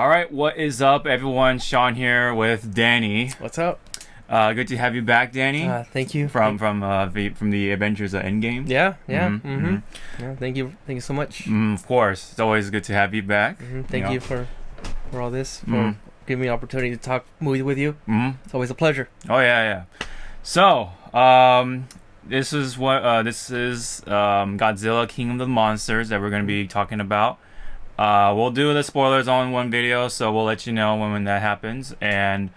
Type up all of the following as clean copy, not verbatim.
All right, what is up, everyone? Sean here with Danny. What's up? Good to have you back, Danny. Thank you. From the Adventures of Endgame. Yeah. Mm-hmm. Yeah, thank you so much. Of course, it's always good to have you back. Thank you for all this, for giving me the opportunity to talk movie with you. It's always a pleasure. Oh yeah. So, this is Godzilla, King of the Monsters that we're going to be talking about. We'll do the spoilers on one video, so we'll let you know when that happens. And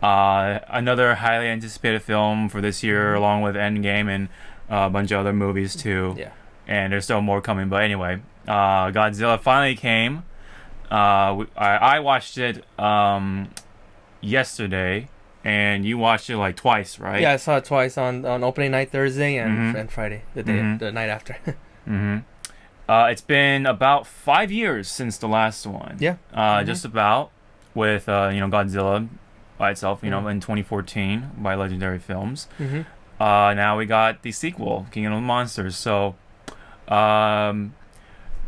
another highly anticipated film for this year, along with Endgame and a bunch of other movies too. Yeah. And there's still more coming. But anyway, Godzilla finally came. I watched it yesterday, and you watched it like twice, right? Yeah, I saw it twice on opening night Thursday and Friday, the night after. It's been about 5 years since the last one. Yeah. Just about, with Godzilla by itself, in 2014 by Legendary Films. Now we got the sequel, King of the Monsters. So, so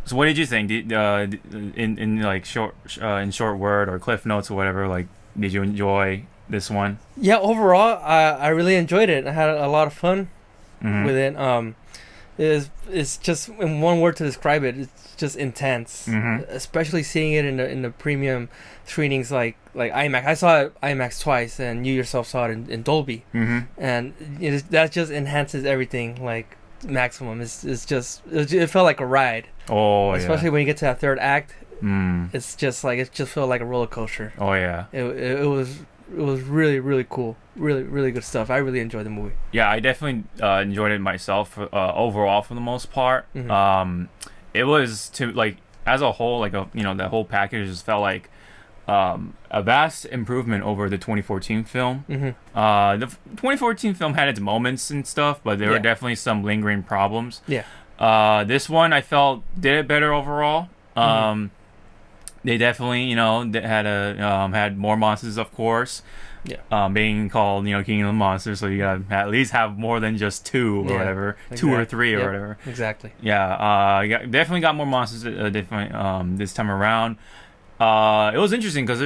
what did you think? In short word or cliff notes or whatever? Like, did you enjoy this one? Yeah, overall, I really enjoyed it. I had a lot of fun with it. It's just, in one word to describe it, it's just intense. Especially seeing it in the premium screenings like IMAX. I saw it IMAX twice, and you yourself saw it in Dolby. And that just enhances everything like maximum. It felt like a ride. Oh, especially when you get to that third act. It's just like, it just felt like a roller coaster. Oh yeah. It was really, really cool. Really, really good stuff. I really enjoyed the movie. Yeah, I definitely enjoyed it myself. Overall, for the most part, it was as a whole, that whole package just felt like a vast improvement over the 2014 film. The 2014 film had its moments and stuff, but there were definitely some lingering problems. Yeah. This one I felt did it better overall. They definitely, they had more monsters, of course. Yeah. Being called, King of the Monsters, so you gotta at least have more than just two or whatever, exactly. 2 or 3 or whatever. Exactly. Yeah. Definitely got more monsters this time around. It was interesting because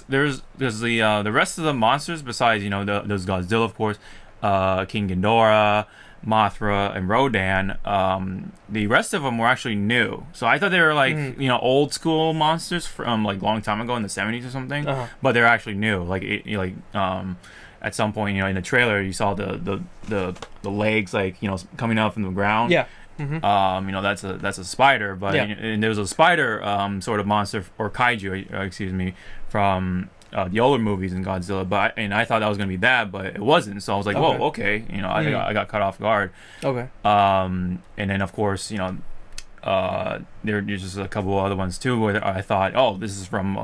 there's the rest of the monsters besides there's Godzilla, of course, King Ghidorah, Mothra, and Rodan. The rest of them were actually new, so I thought they were old school monsters from long time ago in the 70s or something. But they're actually new. At some point, in the trailer, you saw the legs coming up from the ground. Yeah. That's a spider, but and there was a spider sort of monster or kaiju, excuse me, from the older movies in Godzilla, I thought that was gonna be that, but it wasn't. So I was like, whoa, okay, I got caught off guard. Okay. And then of course, there's just a couple other ones too where I thought, oh, this is from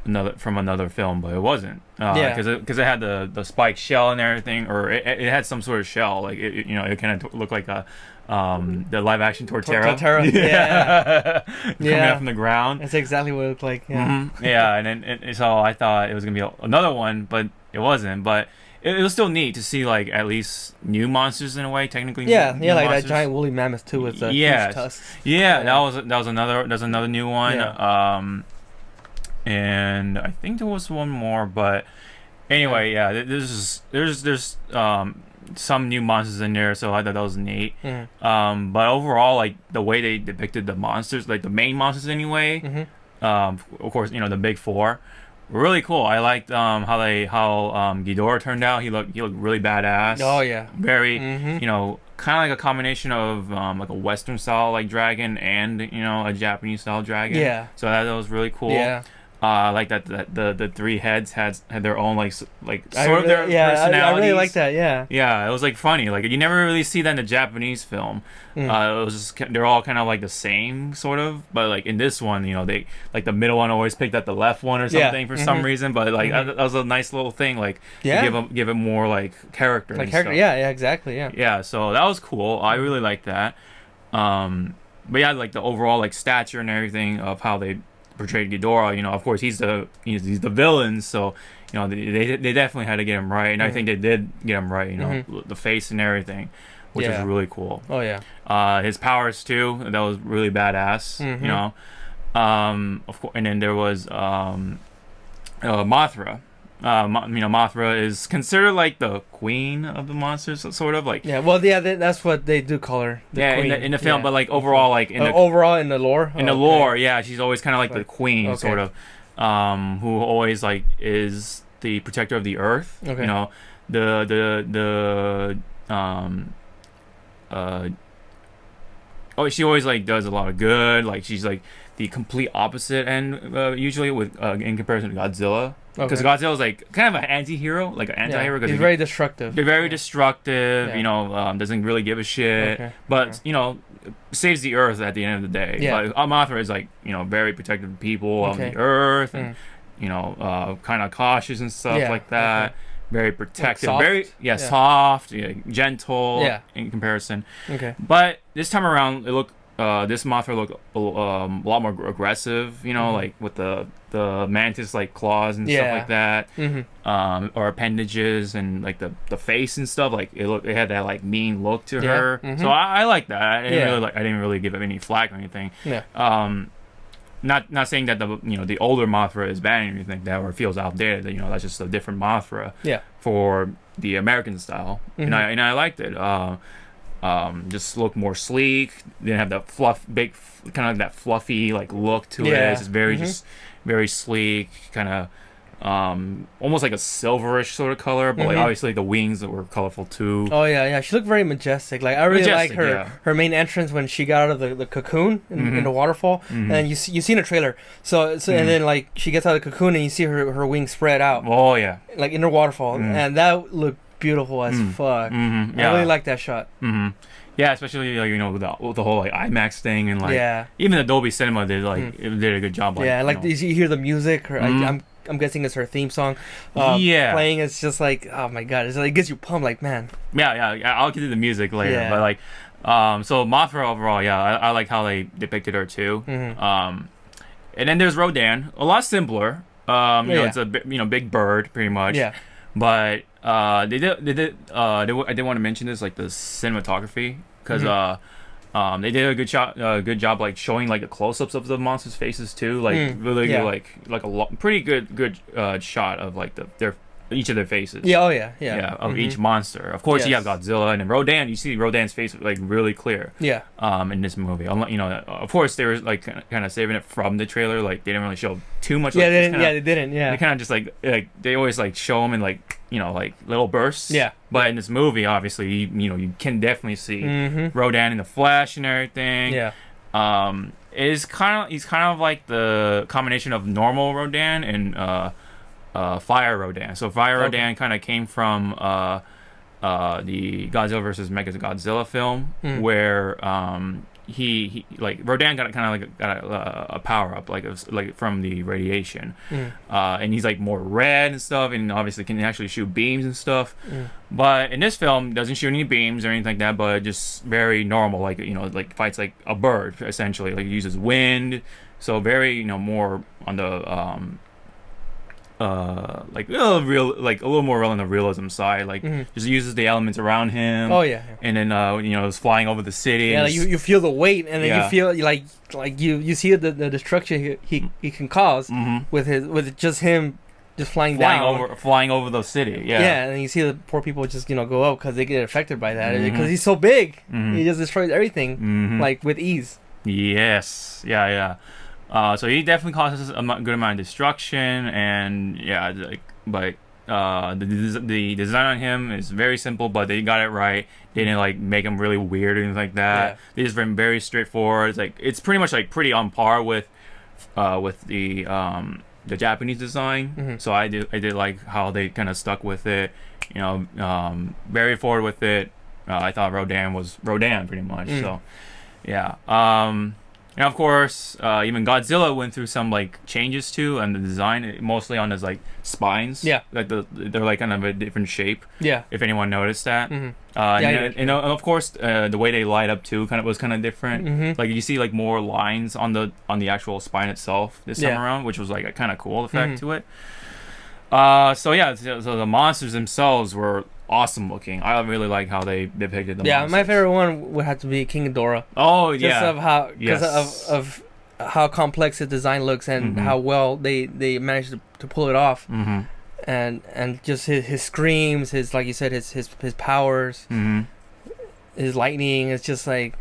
another film, but it wasn't. Because it had the spiked shell and everything, or it had some sort of shell, it kind of looked like the live action Torterra. Yeah. Coming up from the ground. That's exactly what it looked like. Yeah. Yeah, and so I thought it was gonna be another one, but it wasn't. But it was still neat to see at least new monsters in a way, technically. Yeah, new like monsters. that giant woolly mammoth too with the huge tusks. Yeah, that was another new one. Yeah. And I think there was one more, but anyway, there's some new monsters in there, so I thought that was neat. But overall, the way they depicted the monsters, the main monsters anyway, of course, the big four, were really cool. I liked how Ghidorah turned out. He looked really badass. Oh yeah, very kind of like a combination of a Western style dragon and a Japanese style dragon. Yeah, so that was really cool. Yeah. Like that the 3 heads had their own their personalities. I really like that. Yeah, it was funny. You never really see that in the Japanese film. It was just, they're all kind of the same sort of, but in this one, they the middle one always picked up the left one or something for some reason. But that was a nice little thing. To give it more character. Character. Yeah, exactly. Yeah. Yeah, so that was cool. I really liked that. But yeah, the overall stature and everything of how they portrayed Ghidorah, of course he's the villain, so they definitely had to get him right, and I think they did get him right. The face and everything, which is really cool. Oh yeah. His powers too, that was really badass. Of course, and then there was Mothra. Mothra is considered like the queen of the monsters, sort of like. Yeah, well, yeah, that's what they do call her. The queen. In the film, but like overall, like overall in the lore. In the lore, yeah, she's always kind of like the queen, okay. sort of, who always like is the protector of the earth. Okay. You know, she always like does a lot of good. Like she's like the complete opposite, and usually with in comparison to Godzilla. Because Godzilla's like kind of an anti-hero, like an anti-hero. He's very destructive. They're very destructive, doesn't really give a shit. But, saves the earth at the end of the day. Yeah. But Mothra is like, very protective of people on the earth and, kind of cautious and stuff like that. Okay. Very protective. Like soft? Soft, gentle in comparison. Okay. But this time around, this Mothra looked a lot more aggressive, like with the mantis like claws and stuff like that, or appendages and like the face and stuff. Like it had that like mean look to her. So I like that. I didn't really give it any flack or anything. Yeah. Not saying that the older Mothra is bad or anything like that, or it feels outdated. That's just a different Mothra. Yeah. For the American style, and I liked it. Just look more sleek. Didn't have that big, kind of that fluffy like look to it. It's just very sleek, kind of almost like a silverish sort of color, but like obviously the wings that were colorful too. Oh yeah, she looked very majestic. Like I really like her main entrance when she got out of the cocoon in the waterfall, and you see in the trailer. So and then like she gets out of the cocoon and you see her wings spread out. Oh yeah, like in the waterfall, and that looked beautiful as fuck. I really like that shot. Yeah, especially like, with the whole like IMAX thing and like even the Dolby Cinema did a good job. Like, you hear the music. I'm guessing it's her theme song. Playing. It's just like, oh my god, it gets you pumped. Like, man. Yeah. I'll get to the music later, but like, so Mothra overall, I like how they depicted her too. And then there's Rodan, a lot simpler. It's a big bird pretty much. Yeah. But I did want to mention this, like the cinematography, because they did a good job like showing like the close-ups of the monsters' faces too, like really good, like a pretty good shot of like each of their faces. Of each monster. Of course, you have Godzilla and then Rodan. You see Rodan's face like really clear. Yeah. In this movie, of course they were like kind of saving it from the trailer. Like they didn't really show too much. Yeah, they didn't. Yeah. They kind of just like they always like show them in like like little bursts. Yeah. But in this movie, obviously, you can definitely see Rodan in the flesh and everything. Yeah. He's kind of like the combination of normal Rodan and Fire Rodan. So Fire Rodan kind of came from the Godzilla versus Mechagodzilla film, where he like Rodan got a power up like from the radiation, and he's like more red and stuff, and obviously can actually shoot beams and stuff. But in this film, doesn't shoot any beams or anything like that, but just very normal, like like fights like a bird essentially. Like uses wind, so very more on the like real, like a little more real on the realism side, like just uses the elements around him. And then it's flying over the city. Yeah, like you feel the weight, and then you feel like you see the destruction he can cause with just him just flying over the city. Yeah, and you see the poor people just go up because they get affected by that because he's so big. He just destroys everything like with ease. Yes. Yeah. So he definitely causes a good amount of destruction, and but the design on him is very simple, but they got it right. They didn't like make him really weird or anything like that. Yeah. They just been very straightforward. It's pretty much like pretty on par with the Japanese design. So I did like how they kind of stuck with it. Very forward with it. I thought Rodan was Rodan pretty much. So yeah. And of course, even Godzilla went through some like changes too, and the design mostly on his like spines. Yeah, like they're like kind of a different shape. Yeah, if anyone noticed that. And of course, the way they light up too was kind of different. Like you see like more lines on the actual spine itself this time around, which was like a kind of cool effect to it. So the monsters themselves were awesome looking. I really like how they depicted the monsters. My favorite one would have to be King Ghidorah. Oh yeah, just of how because of how complex his design looks and how well they managed to pull it off. And just his screams, his, like you said, his powers, his lightning. It's just like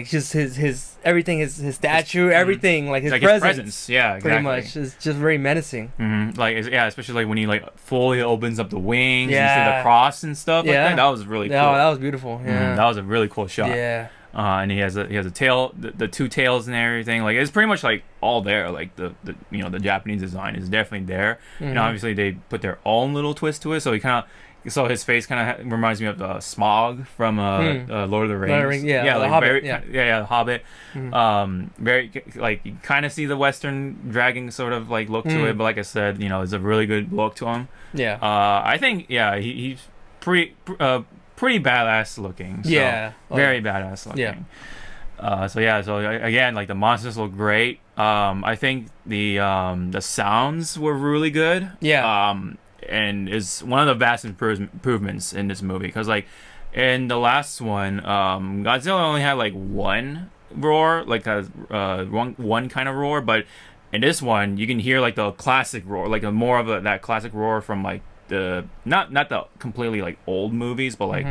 just his everything, his statue, everything, like his presence. Yeah, exactly. Pretty much, it's just very menacing. Like especially like when he like fully opens up the wings, and you see the cross and stuff. Like that was really cool. That was beautiful. Yeah, that was a really cool shot. Yeah. And he has a tail, the two tails and everything. Like it's pretty much like all there. Like the the Japanese design is definitely there. And obviously they put their own little twist to it. So his face kind of reminds me of the Smog from Lord of the Rings. Lord of the Rings, yeah, like Hobbit, the Hobbit. Very like you kind of see the Western dragon sort of like look to it, but like I said, it's a really good look to him. Yeah. I think he's pretty badass looking. So very badass looking. Yeah. So again, like the monsters look great. I think the sounds were really good. Yeah. And is one of the vast improvements in this movie, because like in the last one, Godzilla only had like one roar, like one kind of roar, but in this one you can hear like the classic roar, like more of that classic roar from like the not the completely like old movies, but like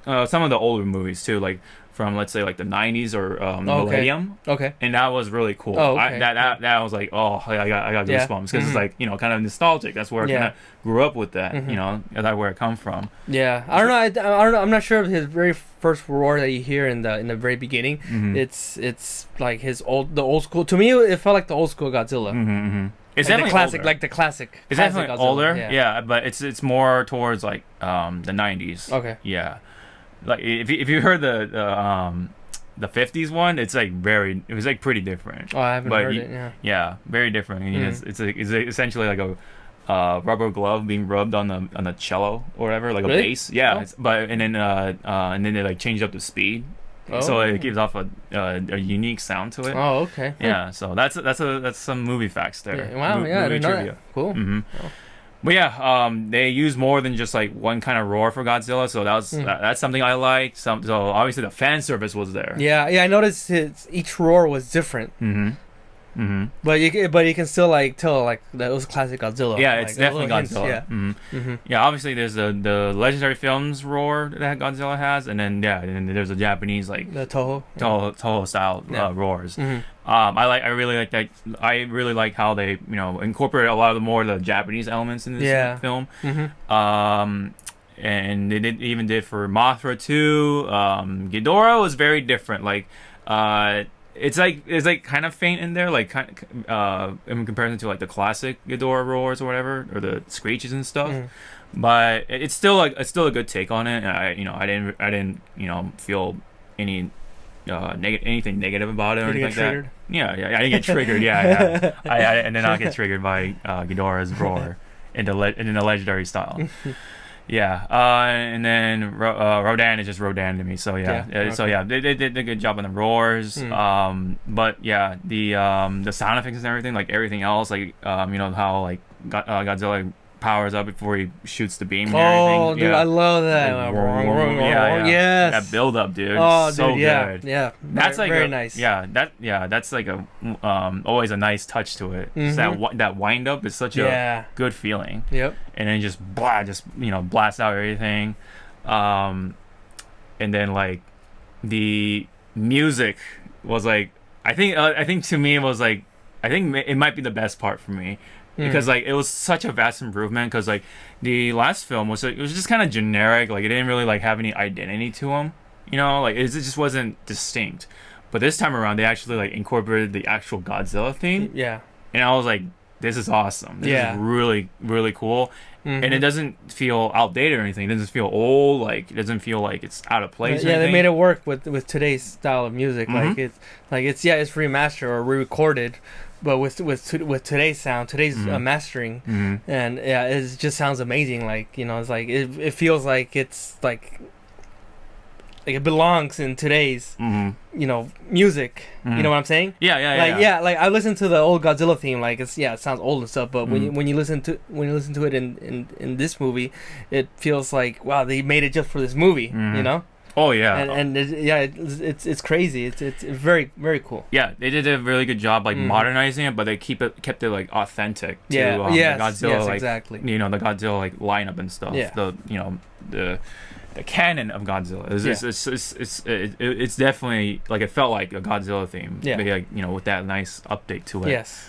some of the older movies too, like from let's say like the 90s or Millennium. Okay. And that was really cool. Oh, okay. That was like, I got goosebumps, because it's like kind of nostalgic. That's where I kind of grew up with that. That's where it come from. Yeah, I don't know. I don't know. I'm not sure if his very first roar that you hear in the very beginning. It's like the old school. To me, it felt like the old school Godzilla. It's like definitely classic, older. like the classic. It's classic definitely Godzilla. older. Yeah, but it's more towards like the 90s. Okay. Yeah, like if you heard the 50s one, it was like pretty different. Oh, I haven't heard it. Yeah. Yeah, very different. It's essentially like a rubber glove being rubbed on the cello or whatever, like a bass. Yeah, and then they like changed up the speed. So it gives off a unique sound to it. Oh, okay. Yeah, so that's some movie facts there. Yeah. Wow, I didn't know that. Cool. But yeah, they use more than just like one kind of roar for Godzilla, so that's something I liked. So obviously the fan service was there. Yeah, I noticed each roar was different. But you can still like tell like that was classic Godzilla. Yeah, like, it's definitely Godzilla. Yeah, obviously there's the Legendary Films roar that Godzilla has, and then there's a Japanese like the Toho style roars. I really like that. I really like how they incorporate a lot of the Japanese elements in this film. And they even did for Mothra too. Ghidorah was very different. Like it's like kind of faint in there, like in comparison to like the classic Ghidorah roars or whatever, or the screeches and stuff. But it's still a good take on it. And I didn't feel any anything negative about it or anything like triggered? That. Yeah, I didn't get triggered. Yeah. I did not get triggered by Ghidorah's roar in the legendary style. Yeah, and then Rodan is just Rodan to me. So they did a good job on the roars. But yeah, the sound effects and everything, like everything else, like how like Godzilla powers up before he shoots the beam and everything. Oh, dude, I love that. Yes. That build up, dude. Oh, so dude, good. Yeah. That's like very nice. Yeah, that's like a always a nice touch to it. That wind up is such a good feeling. Yep. And then just blast out everything. And then like the music was like I think to me it was like I think it might be the best part for me. Because like it was such a vast improvement, because like the last film was just kind of generic, like it didn't really like have any identity to them, like it just wasn't distinct. But this time around they actually like incorporated the actual Godzilla theme. Yeah. And I was like, this is awesome. This is really, really cool. And it doesn't feel outdated or anything. It doesn't feel old. Like it doesn't feel like it's out of place. Yeah, they made it work with today's style of music. Like it's remastered or re-recorded, but with today's sound, today's mastering, and it just sounds amazing. Like it's like it feels like it's like it belongs in today's music. You know what I'm saying? Yeah. Like I listened to the old Godzilla theme, like it sounds old and stuff, but when you listen to it in this movie, it feels like wow, they made it just for this movie. Oh yeah, and it's crazy. It's very very cool. yeah. They did a really good job like modernizing it, but they kept it like authentic to yes, the Godzilla, yes, like exactly. the Godzilla like lineup and stuff. Yeah. The canon of Godzilla. It's definitely like it felt like a Godzilla theme. Yeah. Maybe like with that nice update to it. Yes.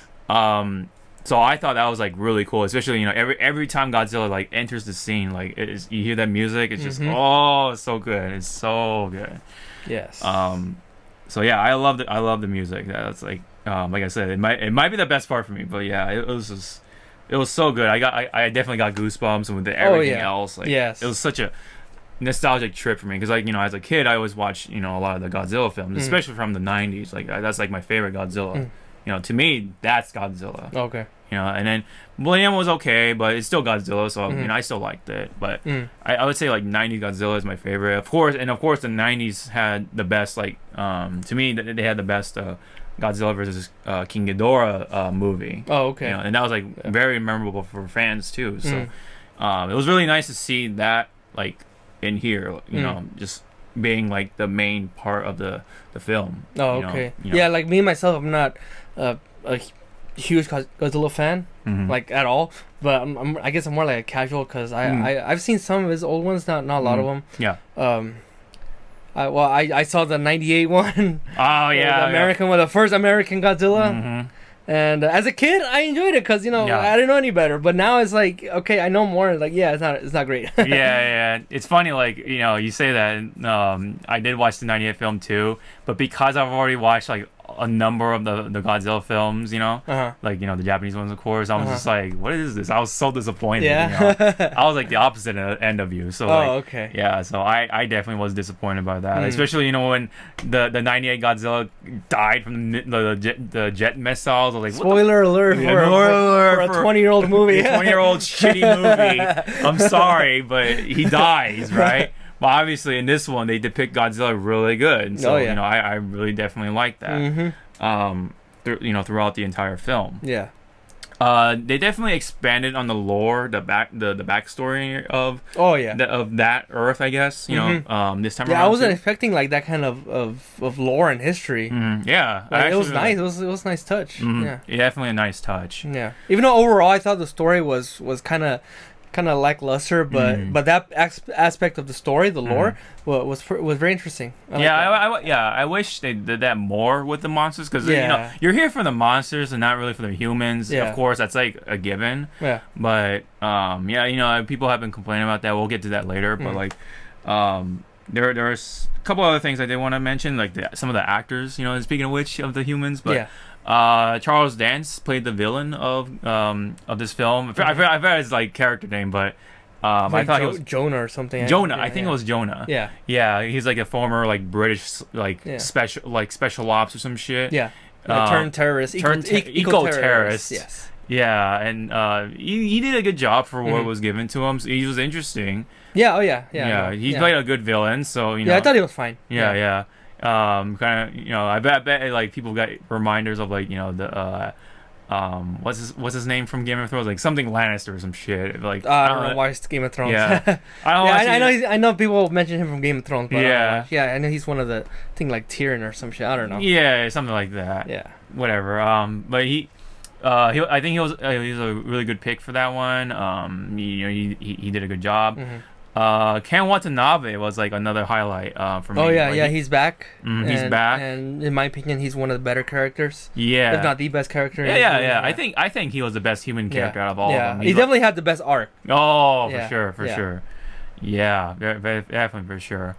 So I thought that was like really cool, especially every time Godzilla like enters the scene, like you hear that music, it's just it's so good. It's so good. Yes. So yeah, I love the music. That's like I said, it might be the best part for me, but yeah, it was so good. I definitely got goosebumps, and with everything else, like yes. It was such a nostalgic trip for me because like as a kid I always watched a lot of the Godzilla films, especially from the 90s. Like that's like my favorite Godzilla. To me that's Godzilla. Okay. And then Millennium was okay, but it's still Godzilla, so I still liked it. But I would say like 90s Godzilla is my favorite. Of course the 90s had the best, like to me they had the best Godzilla versus King Ghidorah movie. Oh, okay. And that was like very memorable for fans too. So it was really nice to see that like in here, just being like the main part of the film. Oh, okay. Yeah, like me myself, I'm not a huge Godzilla fan, like at all. But I guess I'm more like a casual because I've seen some of his old ones, not a lot of them. Yeah. I saw the '98 one. Oh yeah, the American one, the first American Godzilla. And as a kid, I enjoyed it because I didn't know any better. But now it's like, okay, I know more. Like, yeah, it's not great. yeah. It's funny, like you say that. I did watch the '98 film too, but because I've already watched like a number of the Godzilla films, like the Japanese ones, of course, I was just like, what is this? I was so disappointed. Yeah. I was like the opposite end of you. So okay. Yeah, so I definitely was disappointed by that, especially when the '98 Godzilla died from the jet missiles. I was like, spoiler alert for a 20-year-old movie. A 20-year-old shitty movie. I'm sorry, but he dies, right? But obviously in this one they depict Godzilla really good. So I really definitely like that. Throughout the entire film. Yeah. They definitely expanded on the lore, the backstory of of that Earth, I guess. This time around. Yeah, I wasn't expecting like that kind of lore and history. Yeah, it was nice. It was a nice touch. Yeah, definitely a nice touch. Yeah, even though overall I thought the story was kind of lackluster, but that aspect of the story, the lore, was very interesting. I wish they did that more with the monsters because you're here for the monsters and not really for the humans. Yeah. Of course, that's like a given. Yeah. But people have been complaining about that. We'll get to that later. But like, there's a couple other things I did want to mention, like some of the actors. Speaking of which, of the humans, but. Yeah. Charles Dance played the villain of this film. I forgot his like character name, but I thought he was Jonah or something. Jonah, I think it was Jonah. Yeah, yeah, he's like a former like British special ops or some shit. Yeah, turned terrorist, eco-terrorist. Yes. Yeah, and he did a good job for what was given to him. So he was interesting. Yeah. Oh yeah. He played a good villain. So I thought he was fine. Yeah. Kind of, I bet like people got reminders of like the what's his name from Game of Thrones, like something Lannister or some shit. Like I don't know why it's Game of Thrones. Yeah, I know people mention him from Game of Thrones, but I know he's one of the thing like Tyrion or some shit. I don't know. Yeah, something like that. Yeah, whatever. But I think he was a really good pick for that one. He did a good job. Ken Watanabe was like another highlight for me. Oh yeah, he's back. He's back, and in my opinion, he's one of the better characters. Yeah, if not the best character. Yeah. I think he was the best human character out of all of them. He definitely had the best arc. Oh, for sure. Yeah, definitely for sure.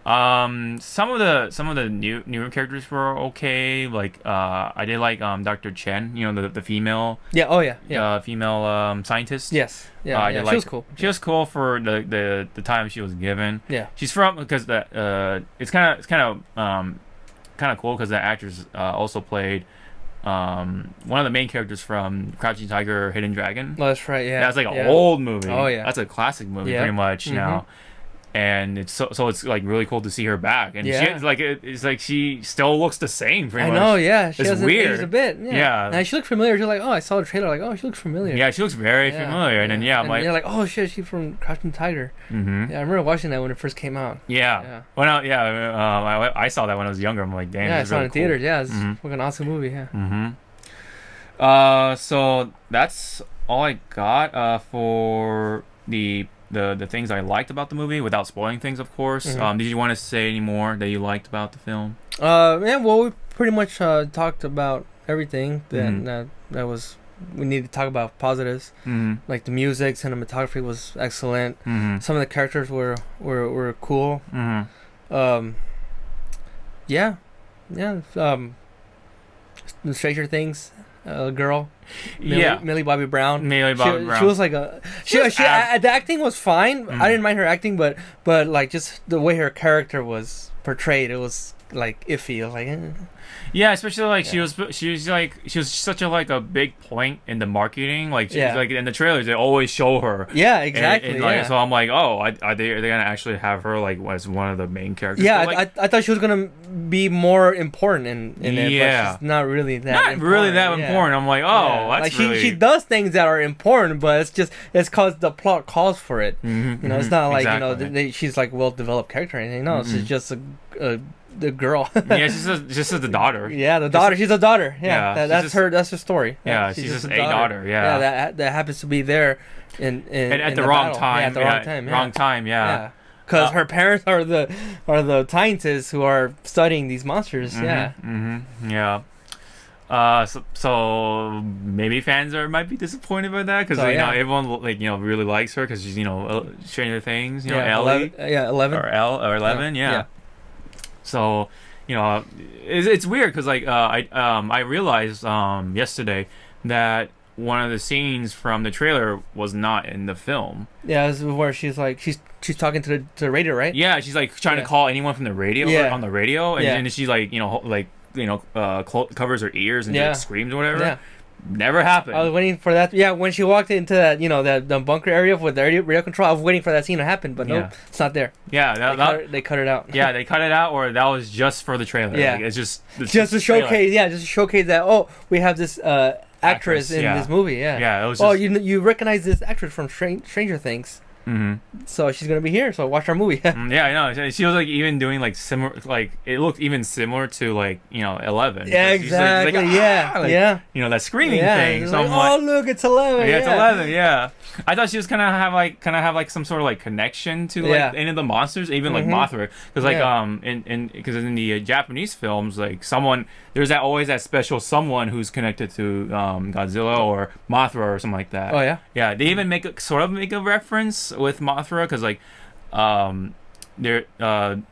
Some of the newer characters were okay. Like I did like Dr. Chen, the female. Yeah. Oh yeah. Female scientist. She was cool. She was cool for the time she was given. Yeah. She's from because it's kind of cool because that actress also played one of the main characters from Crouching Tiger, Hidden Dragon. Oh, that's right. Yeah. That's like an old movie. Oh yeah. That's a classic movie, pretty much now. and it's so it's like really cool to see her back, and Yeah. she like it's like she still looks the same. Pretty I much. know, yeah. She It's hasn't weird. aged a bit. Yeah. Yeah. And she looked familiar. You're like, oh, I saw the trailer. Like, oh, she looks familiar. Yeah, she looks very familiar, and then I'm and like, you're like, oh shit, she's from Crouching Tiger. mm-hmm. Yeah, I remember watching that when it first came out. Yeah. Yeah. Well, I saw that when I was younger. I'm like, damn. Yeah, I this is saw it really in cool. theaters. Yeah, it's Mhm. fucking awesome movie. Yeah. Mm-hmm. So that's all I got for the things I liked about the movie, without spoiling things, of course. Mhm. Did you want to say any more that you liked about the film? Yeah. Well, we pretty much talked about everything Mhm. that was we needed to talk about positives. Mm-hmm. Like the music, cinematography was excellent. Mm-hmm. Some of the characters were cool. Mm-hmm. Yeah. The Stranger Things, girl. Millie Bobby Brown. Millie Bobby Brown. She was like the acting was fine. Mhm. I didn't mind her acting, but like just the way her character was portrayed, it was like iffy. It was like, Yeah, especially like she was such a big point in the marketing. Like she's like in the trailers, they always show her. yeah, exactly. And, like, so I'm like, oh, are they gonna actually have her like as one of the main characters? Yeah, But, like, I thought she was gonna be more important in it, Yeah. but she's not really that. not really that yeah. important. I'm like, oh, Yeah. that's like really... she does things that are important, but it's cause the plot calls for it. Mhm, You know, it's mhm, not like exactly. she's like well developed character or anything. No, she's just the girl. Yeah, she's just the daughter. Yeah, the daughter. She's a daughter. Yeah, Yeah, that's her. That's her story. Yeah, she's just a daughter. Yeah, that happens to be there in at the the wrong battle. time. Yeah, at the wrong time. Yeah. Wrong time. Yeah. Because her parents are the scientists who are studying these monsters. Mhm, Yeah. Mm-hmm. Yeah. So maybe fans might be disappointed by that because know everyone really likes her because she's Stranger Things Ellie 11 or 11 yeah. So it's weird because I realized yesterday that one of the scenes from the trailer was not in the film. Yeah, this is where she's like she's talking to the radio, right? Yeah, she's like trying to call anyone from the radio or on the radio, and then she covers her ears and just screams or whatever. Yeah. Never happened. I was waiting for that. Yeah, when she walked into that, the bunker area with the radio control, I was waiting for that scene to happen, but nope, it's not there. Yeah, they cut it out. Yeah, they cut it out, or that was just for the trailer. Yeah, like, it's just to showcase. Yeah, just to showcase that. We have this actress in this movie. Yeah. Yeah, it was. You recognize this actress from Stranger Things. Mm-hmm. So she's gonna be here. So watch our movie. Yeah, I know. She was like even doing like similar, like it looked even similar to 11. Yeah, exactly. That screaming thing. So like, oh look, it's 11. Yeah, it's 11. Yeah, I thought she was kind of have some sort of like connection to any of the monsters, even like Mothra, because because in the Japanese films, like there's always that special someone who's connected to Godzilla or Mothra or something like that. Oh yeah. Yeah, they even make a reference with Mothra because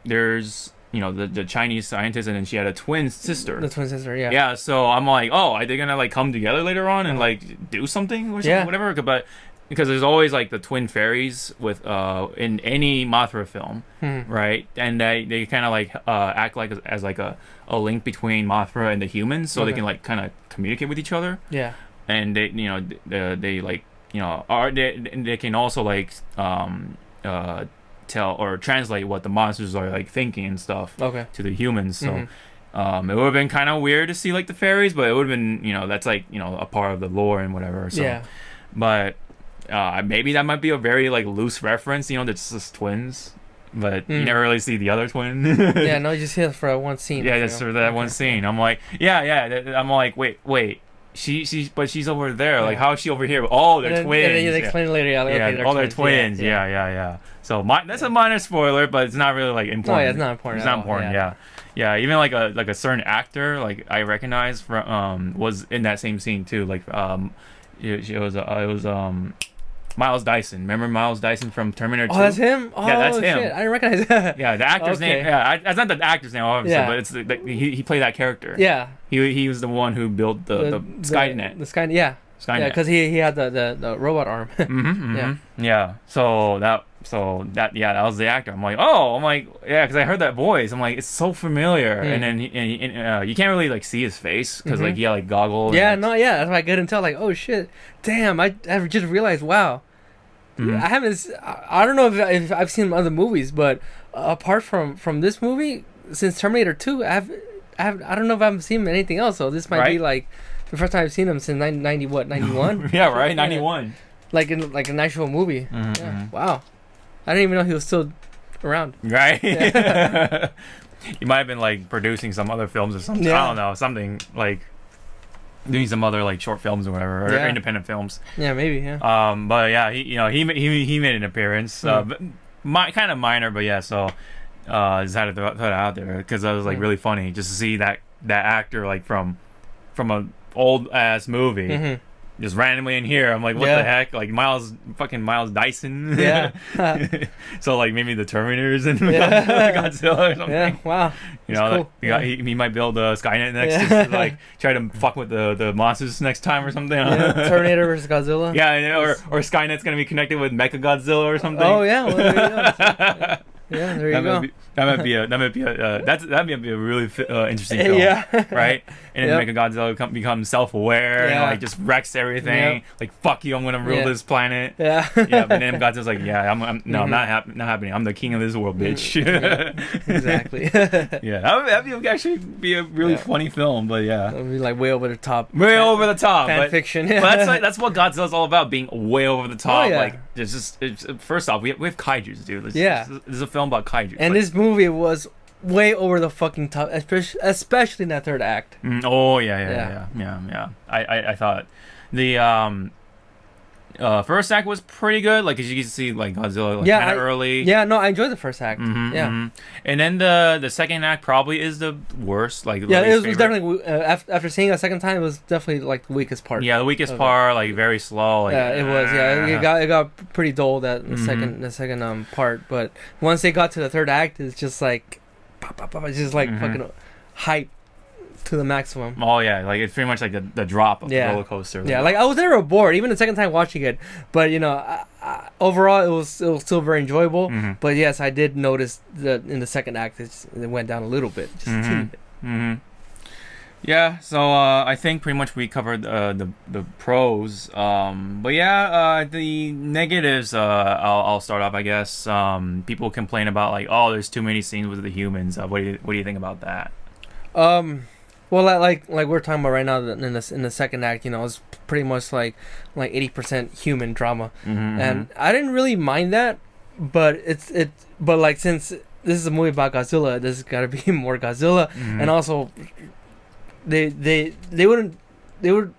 there's the Chinese scientist and then she had a twin sister. The twin sister, yeah. Yeah, so I'm like, oh, are they gonna like come together later on and like do something or something, whatever? But because there's always like the twin fairies with in any Mothra film, right? And they kind of like act like as like a link between Mothra and the humans, so they can like kind of communicate with each other. Yeah. And they they like they can also like tell or translate what the monsters are like thinking and stuff to the humans. So it would have been kind of weird to see like the fairies, but it would have been that's like a part of the lore and whatever. So but maybe that might be a very like loose reference, that's just twins, but you never really see the other twin. Yeah, no, you just see it for one scene. Yeah, just for that one scene. I'm like, I'm like, wait. She's over there. Like, how is she over here? Oh, they're twins. And then they explain later. They're twins. Yeah. So that's a minor spoiler, but it's not really like important. Oh, yeah, it's not important. It's not important. Yeah. Even like a certain actor, like I recognize from was in that same scene too. Like it was Miles Dyson. Remember Miles Dyson from Terminator 2? Oh, that's him? Oh, yeah, that's him. Shit. I didn't recognize that. Yeah, the actor's name. Yeah, that's not the actor's name, obviously, but it's he played that character. Yeah. He was the one who built the Skynet. The Skynet, yeah. Skynet. Yeah, because he had the robot arm. Yeah. So that was the actor. I'm like, because I heard that voice. I'm like, it's so familiar. And then you can't really like see his face because like he had like goggles. Yeah, that's why I couldn't tell. Like, oh shit, damn! I just realized, wow, I haven't. I don't know if I've seen other movies, but apart from this movie, since Terminator 2, I don't know if I've seen anything else. So this might be like the first time I've seen him since 91. Yeah, right, 91. Like in an actual movie. Yeah. Wow, I didn't even know he was still around. Right. Yeah. He might have been like producing some other films or something. I don't know, something like doing some other like short films or whatever, or independent films. Yeah, maybe. Yeah. But yeah, he made an appearance. Kind of minor, but yeah. So just had to throw that out there because that was like really funny just to see that actor like from an old ass movie. Just randomly in here, I'm like, what the heck? Like Miles Dyson. Yeah. So like maybe the Terminators and Godzilla or something. Yeah. Wow. Cool. He might build Skynet next, just to, like try to fuck with the monsters next time or something. Terminator versus Godzilla. Yeah, or Skynet's gonna be connected with Mecha Godzilla or something. Oh yeah. Well, there you go. Yeah, there you go. That might be a really interesting film, right? And then Mecha Godzilla becomes self-aware and like just wrecks everything. Like fuck you, I'm gonna rule this planet. Yeah. But then Godzilla's like, I'm not happening. I'm the king of this world, bitch. Exactly. That would actually be a really funny film, but it would be like way over the top. Fan fiction. But that's what Godzilla's all about, being way over the top. Like it's first off, we have kaijus, dude. This is a film about kaiju. And this movie was way over the fucking top, especially in that third act. I thought the first act was pretty good, like as you can see, like Godzilla kind of early. Yeah, no, I enjoyed the first act. And then the second act probably is the worst. Like it was definitely after seeing it a second time, it was definitely like the weakest part. Yeah, the weakest part, like very slow. Like, it was. Yeah, it got pretty dull that the second part, but once they got to the third act, it's just like pop, pop, pop, it's just like fucking hype to the maximum. Oh yeah, like it's pretty much like the drop of the roller coaster. Like I was never bored, even the second time watching it. But overall it was still very enjoyable. But yes, I did notice that in the second act it went down a little bit, just a teeny bit. Yeah, so I think pretty much we covered the pros. But the negatives. I'll start off, I guess. People complain about like, oh, there's too many scenes with the humans. What do you think about that? Well, like we're talking about right now in the second act, it's pretty much like 80% human drama, and I didn't really mind that, but but like since this is a movie about Godzilla, there's got to be more Godzilla, and also they would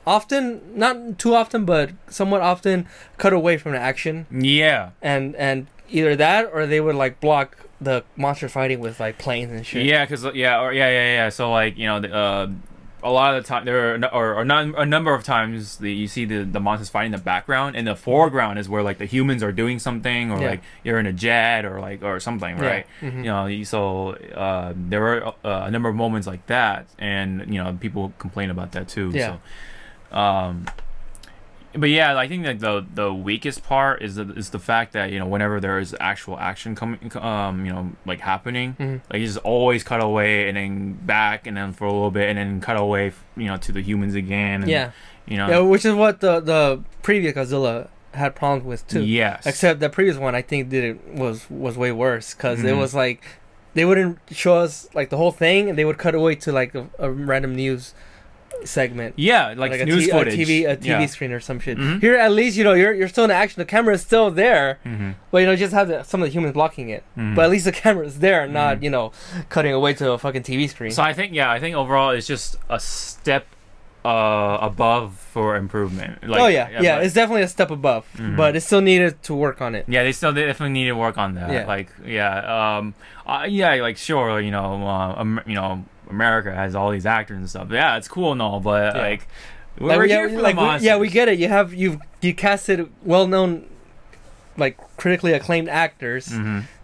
often, not too often, but somewhat often cut away from the action. Yeah, and either that or they would like block the monster fighting with like planes and shit. Yeah, because So like a lot of the time there are a number of times you see the monsters fighting in the background, and the foreground is where like the humans are doing something, or like you're in a jet or something, right? So there were a number of moments like that, and people complain about that too. So but yeah, I think like the weakest part is the fact that whenever there is actual action coming, like happening, like you just always cut away and then back and then for a little bit and then cut away, to the humans again. And, which is what the previous Godzilla had problems with too. Yes. Except the previous one, I think was way worse because it was like they wouldn't show us like the whole thing, and they would cut away to like a random news segment, like news footage, a TV screen or some shit. Here at least you're still in action, the camera is still there, but just have some of the humans blocking it, but at least the camera is there, not cutting away to a fucking TV screen. So I think overall it's just a step above for improvement. Like, it's definitely a step above, but it still needed to work on it. Yeah, they still definitely need to work on that. America has all these actors and stuff. Yeah, it's cool and all, but we're here for the monsters. We get it. You casted well-known, like critically acclaimed actors.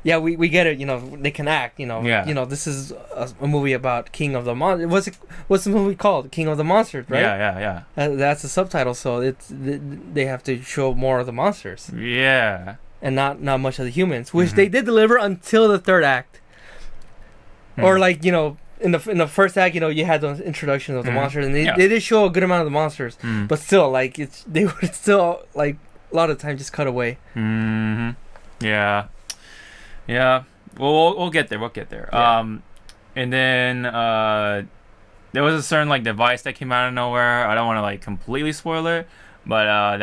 Yeah, we get it. They can act. This is a movie about King of the Monsters. What's the movie called? King of the Monsters, right? Yeah. That's the subtitle. So they have to show more of the monsters. Yeah. And not much of the humans, which they did deliver until the third act, or like in the first act, you had the introduction of the monsters, and they did show a good amount of the monsters, but still, like they would still like lot of the time just cut away. Yeah. Well, we'll get there. We'll get there. Yeah. And then there was a certain like device that came out of nowhere. I don't want to like completely spoil it, but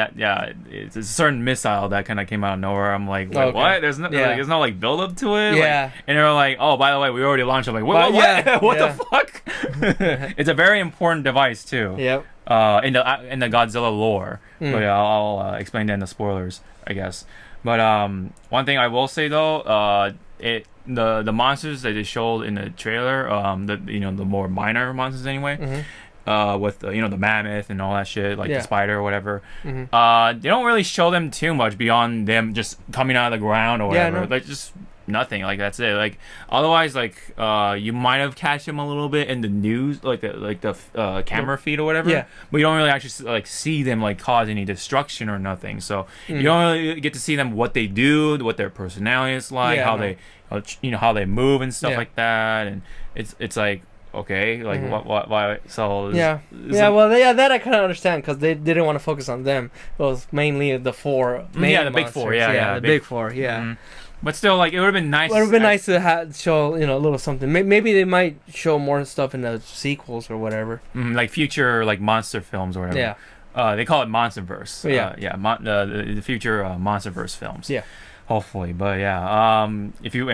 it's a certain missile that kind of came out of nowhere. I'm like, wait, what? There's no like build up to it. Yeah. Like, and they're like, oh, by the way, we already launched it. I'm like, what? Yeah. What the fuck? It's a very important device too. Yep. In the Godzilla lore. But yeah, I'll explain that in the spoilers, I guess. But one thing I will say though, the monsters that they showed in the trailer, the more minor monsters anyway, with the mammoth and all that shit, like the spider or whatever, they don't really show them too much beyond them just coming out of the ground or whatever. Yeah, no. Like just nothing. Like that's it. Like otherwise, like you might have catch them a little bit in the news, like the camera feed or whatever. Yeah. But you don't really actually like see them like cause any destruction or nothing. So you don't really get to see them what they do, what their personality is like, how they move and stuff like that. And it's like okay, like why? So that I kind of understand because they didn't want to focus on them. It was mainly the four main the big monsters. four, the big four. But still, like, it would have been nice. It would have been nice to show, a little something. Maybe they might show more stuff in the sequels or whatever. Like future, like, monster films or whatever. Yeah. They call it Monsterverse. The future Monsterverse films. Yeah. Hopefully. But, yeah. If you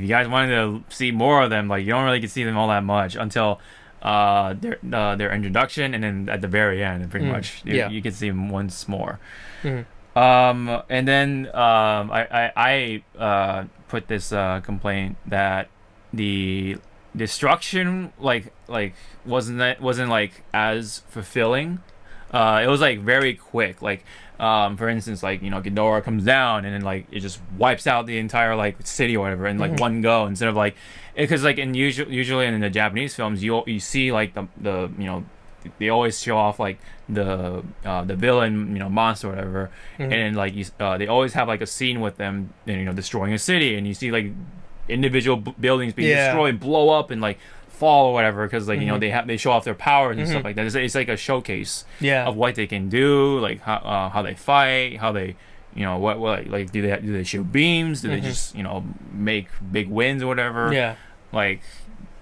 guys wanted to see more of them, like, you don't really get to see them all that much until their introduction and then at the very end, pretty much. You can see them once more. And then I put this complaint that the destruction wasn't like as fulfilling. It was like very quick. Like for instance, like Ghidorah comes down and then like it just wipes out the entire like city or whatever in like one go instead of like because like usually in the Japanese films you see like the they always show off like the villain monster or whatever and then like they always have like a scene with them destroying a city and you see like individual buildings being destroyed and blow up and like fall or whatever because like they show off their powers and stuff like that. It's like a showcase of what they can do, like how they fight, how they what like do they shoot beams, do they just make big winds or whatever. Like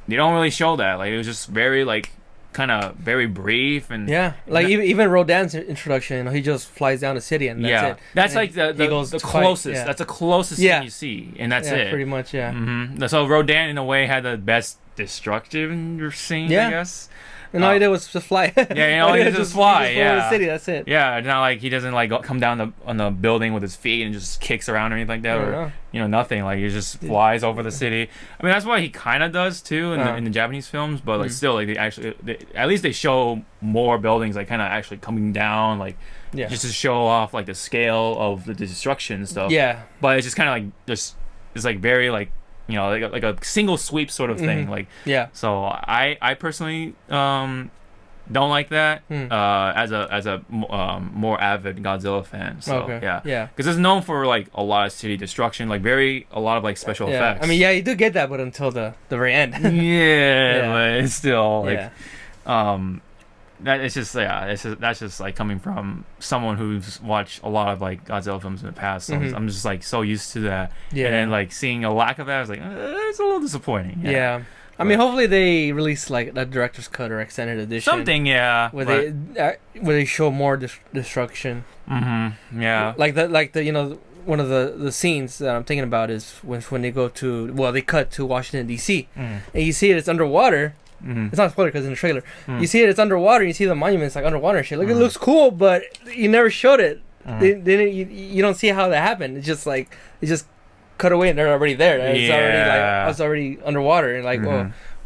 they don't really show that. Like it was just very like kind of very brief and like even Rodan's introduction, he just flies down the city and that's it. That's and like the closest. That's the closest thing you see, and that's it. Pretty much, So Rodan in a way had the best destructive scene, I guess. And all he did was just fly. All he did was just fly. The city, that's it. Yeah, it's not like he doesn't like come down on the building with his feet and just kicks around or anything like that, or nothing. Like he just flies over the city. I mean, that's what he kind of does too in the Japanese films. But like still, like at least they show more buildings like kind of actually coming down, like just to show off like the scale of the destruction and stuff. Yeah. But it's just kind of like it's like very like. Like a single sweep sort of thing. So I personally don't like that as a more avid Godzilla fan. So because it's known for like a lot of city destruction, like a lot of like special effects. I mean, you do get that, but until the very end. But it's still like that's just like coming from someone who's watched a lot of like Godzilla films in the past. So I'm just like so used to that, and then like seeing a lack of that, I was like, it's a little disappointing. I mean, hopefully they release like a director's cut or extended edition. Something, where they show more destruction. Like the one of the scenes that I'm thinking about is when they go to they cut to Washington D.C. And you see it's underwater. It's not a spoiler because in the trailer you see it's underwater. You see the monuments like underwater and shit. Like it looks cool, but you never showed it. You don't see how that happened. It's just like it just cut away and they're already there. It's already underwater and like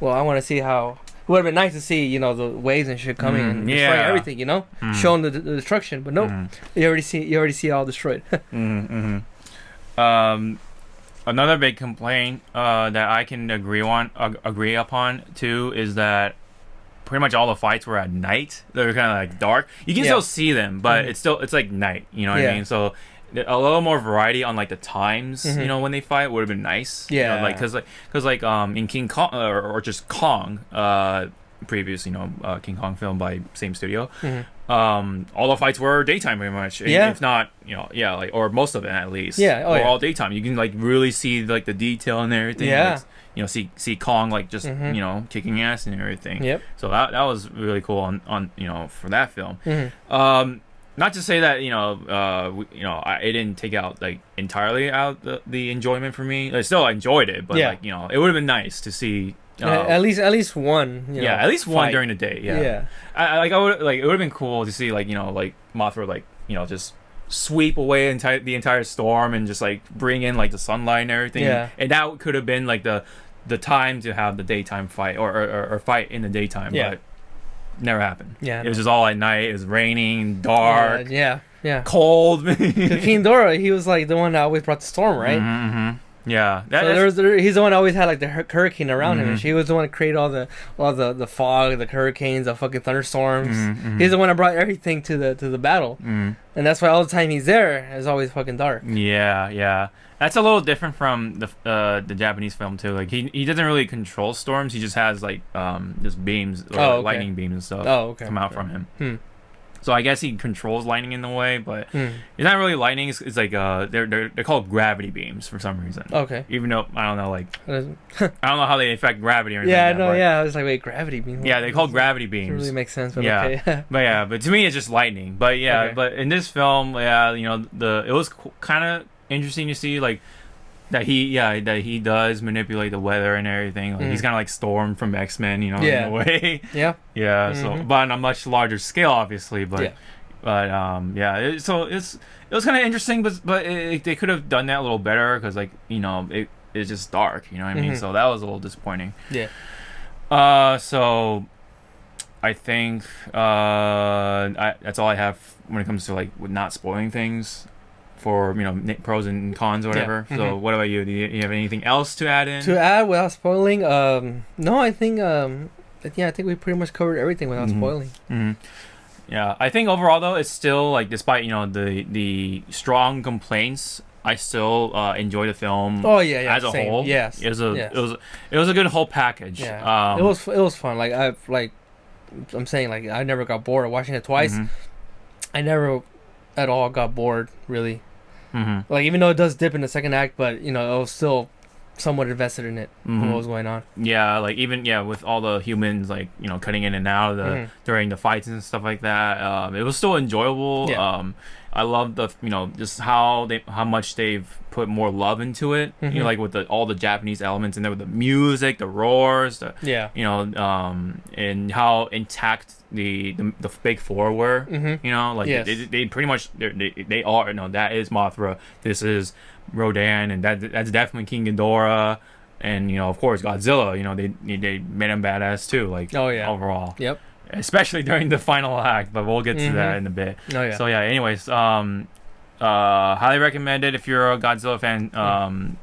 well I want to see how. It would have been nice to see the waves and shit coming and destroying everything. Showing the destruction, but nope. You already see it all destroyed. Another big complaint that I can agree upon too is that pretty much all the fights were at night. They're kind of like dark. You can still see them, but it's like night. You know what I mean? So a little more variety on like the times. When they fight would have been nice. Because in King Kong or just Kong, previous King Kong film by same studio. all the fights were daytime pretty much. Yeah. If not, like, or most of it at least. Yeah. Oh, or yeah. all daytime. You can like really see like the detail and everything. Yeah. Like, see Kong like just kicking ass and everything. Yep. So that was really cool on for that film. Mm-hmm. Not to say that it didn't take out like entirely out the enjoyment for me. I still enjoyed it, but like it would have been nice to see. At least one. At least one fight. during the day. Yeah. Yeah. I would like it would have been cool to see like like Mothra like just sweep away the entire storm and just like bring in like the sunlight and everything. Yeah. And that could have been like the time to have the daytime fight or fight in the daytime. Yeah. But never happened. Yeah. It was just all at night. It was raining, dark. Yeah. Cold. King Dora, he was like the one that always brought the storm, right? Mm-hmm. Yeah, he's the one that always had like the hurricane around him, and she was the one that created all the fog, the hurricanes, the fucking thunderstorms. He's the one that brought everything to the battle, and that's why all the time he's there, it's always fucking dark. Yeah. That's a little different from the Japanese film too. Like he doesn't really control storms. He just has like just beams or lightning beams and stuff come out from him. So I guess he controls lightning in a way, but it's not really lightning. It's like they're called gravity beams for some reason. Okay. Even though I don't know, like I don't know how they affect gravity or anything. Yeah, no, yeah. I was like, wait, gravity beams. Yeah, they call gravity beams. Doesn't really make sense, but yeah. okay. but to me it's just lightning. But yeah, but in this film, it was kind of interesting to see like that he does manipulate the weather and everything. Like he's kind of like Storm from X-Men, in a way. Yeah. So, but on a much larger scale, obviously. But so it was kind of interesting, but they could have done that a little better because like it's just dark. You know what I mean? So that was a little disappointing. Yeah. So I think that's all I have when it comes to like with not spoiling things. For pros and cons or whatever. Yeah. So what about you? Do you have anything else to add in? To add without spoiling? No, I think I think we pretty much covered everything without spoiling. Yeah, I think overall though, it's still like despite the strong complaints, I still enjoy the film. Oh yeah, as a same. whole. Yes, it was a good whole package. Yeah, it was fun. I'm saying like I never got bored watching it twice. I never at all got bored really. Like even though it does dip in the second act, but I was still somewhat invested in it. What was going on? Yeah, like even with all the humans like cutting in and out of during the fights and stuff like that. It was still enjoyable. Yeah. I love the just how much they've put more love into it. Like with all the Japanese elements in there with the music, the roars, and how intact the big four were. They pretty much they are. That is Mothra. This is Rodan, and that's definitely King Ghidorah. And of course Godzilla. They made him badass too. Like overall. Yep. Especially during the final act, but we'll get to that in a bit. Oh yeah. So yeah. Anyways, highly recommend it if you're a Godzilla fan.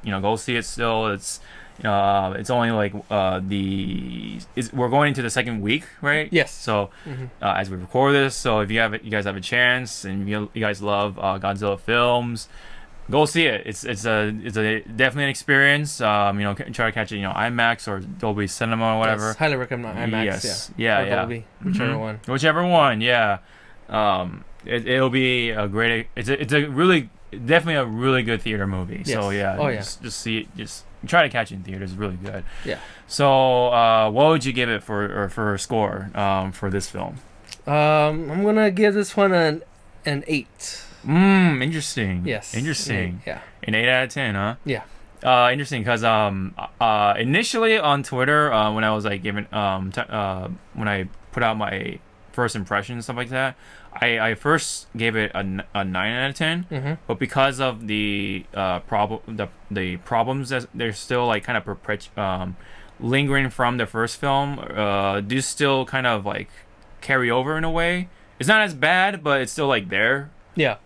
Go see it. Still, it's only like we're going into the second week, right? Yes. So as we record this, so if you guys have a chance and you guys love Godzilla films, go see it. It's definitely an experience. Try to catch it, IMAX or Dolby Cinema or whatever. Yes, highly recommend IMAX. Yes. Or Dolby, whichever one. Yeah. It'll be a great. It's definitely a really good theater movie. Yes. So yeah. Just see it. Just try to catch it in theaters. It's really good. Yeah. So what would you give it for a score for this film? I'm gonna give this one an 8. Interesting. Yes. Interesting. Yeah. An 8 out of 10, huh? Yeah. Interesting, because initially on Twitter, when I was like giving when I put out my first impression and stuff like that, I first gave it a 9 out of 10. But because of the problems that they're still like kind of lingering from the first film, do still kind of like carry over in a way. It's not as bad, but it's still like there. Yeah.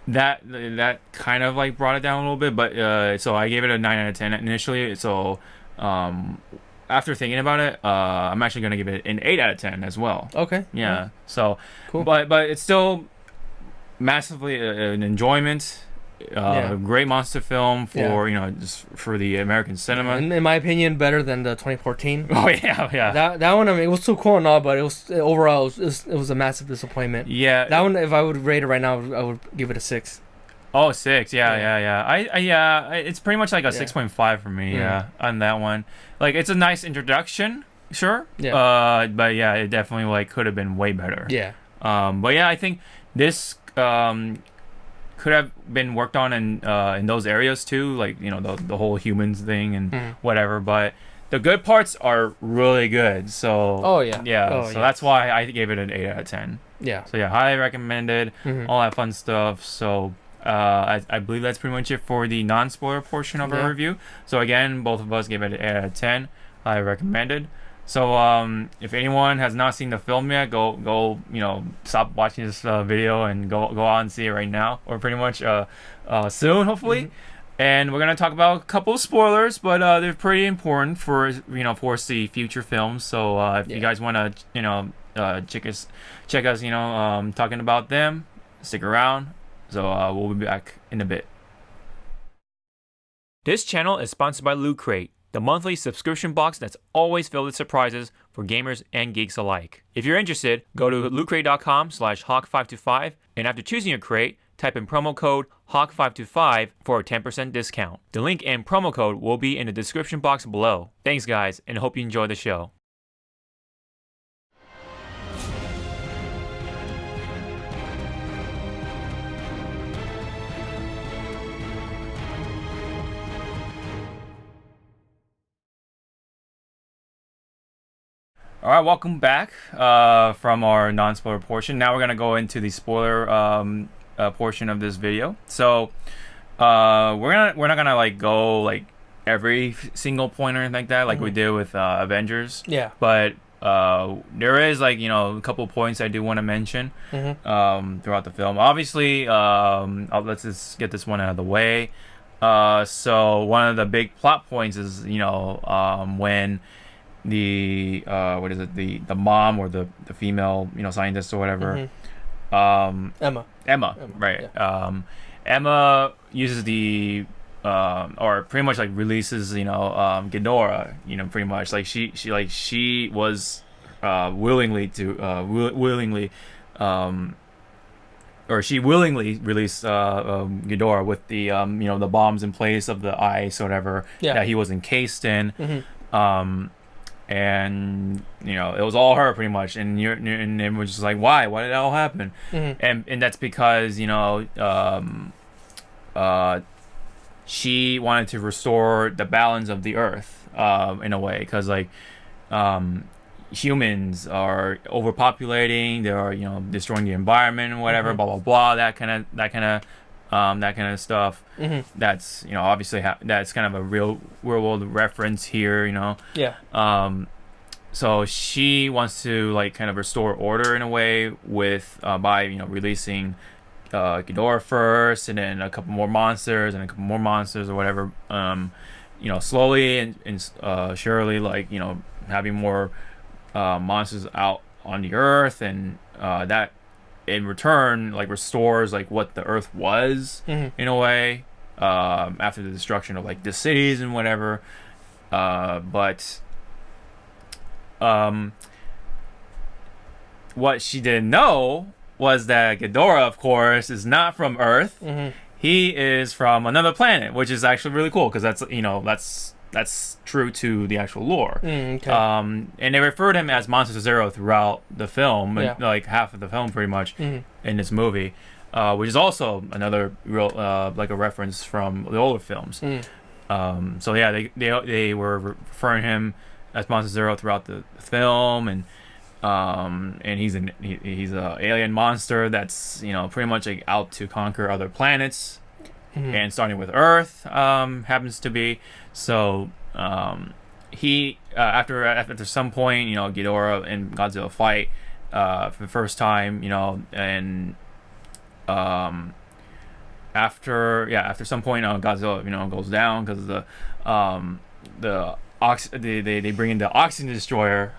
That kind of like brought it down a little bit, but so I gave it a 9 out of 10 initially. So after thinking about it, I'm actually gonna give it an 8 out of 10 as well. Okay. Yeah. So cool. But it's still massively an enjoyment. great monster film for just for the American cinema. In my opinion, better than the 2014. Oh yeah. That one, I mean, it was so cool and all, but it was overall it was a massive disappointment. Yeah. That one, if I would rate it right now, I would give it a 6. Oh, 6. Yeah. It's pretty much like a 6.5 for me. Yeah, on that one. Like, it's a nice introduction, sure. Yeah. But yeah, it definitely like could have been way better. Yeah. But yeah, I think this could have been worked on in those areas too, like the whole humans thing and whatever. But the good parts are really good. So so that's why I gave it an 8 out of 10. Yeah. So yeah, highly recommended. All that fun stuff. So I believe that's pretty much it for the non-spoiler portion of our review. So again, both of us gave it an 8 out of 10. Highly recommended. So if anyone has not seen the film yet, go stop watching this video and go out and see it right now, or pretty much soon, hopefully. And we're gonna talk about a couple of spoilers, but they're pretty important for the future films. So if you guys wanna check us talking about them, stick around. So we'll be back in a bit. This channel is sponsored by Loot Crate, the monthly subscription box that's always filled with surprises for gamers and geeks alike. If you're interested, go to lootcrate.com/Hawke525, and after choosing your crate, type in promo code Hawke525 for a 10% discount. The link and promo code will be in the description box below. Thanks guys, and hope you enjoy the show. All right, welcome back from our non-spoiler portion. Now we're gonna go into the spoiler portion of this video. So we're not gonna like go like every single point or anything like that, like we did with Avengers. Yeah. But there is like a couple points I do want to mention throughout the film. Obviously, let's just get this one out of the way. So one of the big plot points is when the the mom or the female scientist or whatever, Emma, right? Yeah. Emma uses the or pretty much like releases Ghidorah, pretty much like she was willingly released Ghidorah with the the bombs in place of the ice or whatever that he was encased in. And it was all her pretty much, and it was just like, why did that all happen? And that's because she wanted to restore the balance of the earth in a way, because like humans are overpopulating, they are destroying the environment and whatever, blah blah blah, that kind of stuff. That's obviously that's kind of a real world reference here. So she wants to like kind of restore order in a way with by releasing Ghidorah first, and then a couple more monsters and a couple more monsters or whatever. Slowly and surely, like having more monsters out on the earth, and that in return like restores like what the earth was in a way after the destruction of like the cities and whatever. But what she didn't know was that Ghidorah, of course, is not from Earth. He is from another planet, which is actually really cool, because that's true to the actual lore. Okay. And they refer to him as Monster Zero throughout the film, like half of the film pretty much in this movie, which is also another real like a reference from the older films. So yeah, they were referring him as Monster Zero throughout the film, and he's a alien monster that's pretty much like out to conquer other planets, and starting with Earth happens to be. So he after some point Ghidorah and Godzilla fight for the first time, and after some point Godzilla goes down because they bring in the oxygen destroyer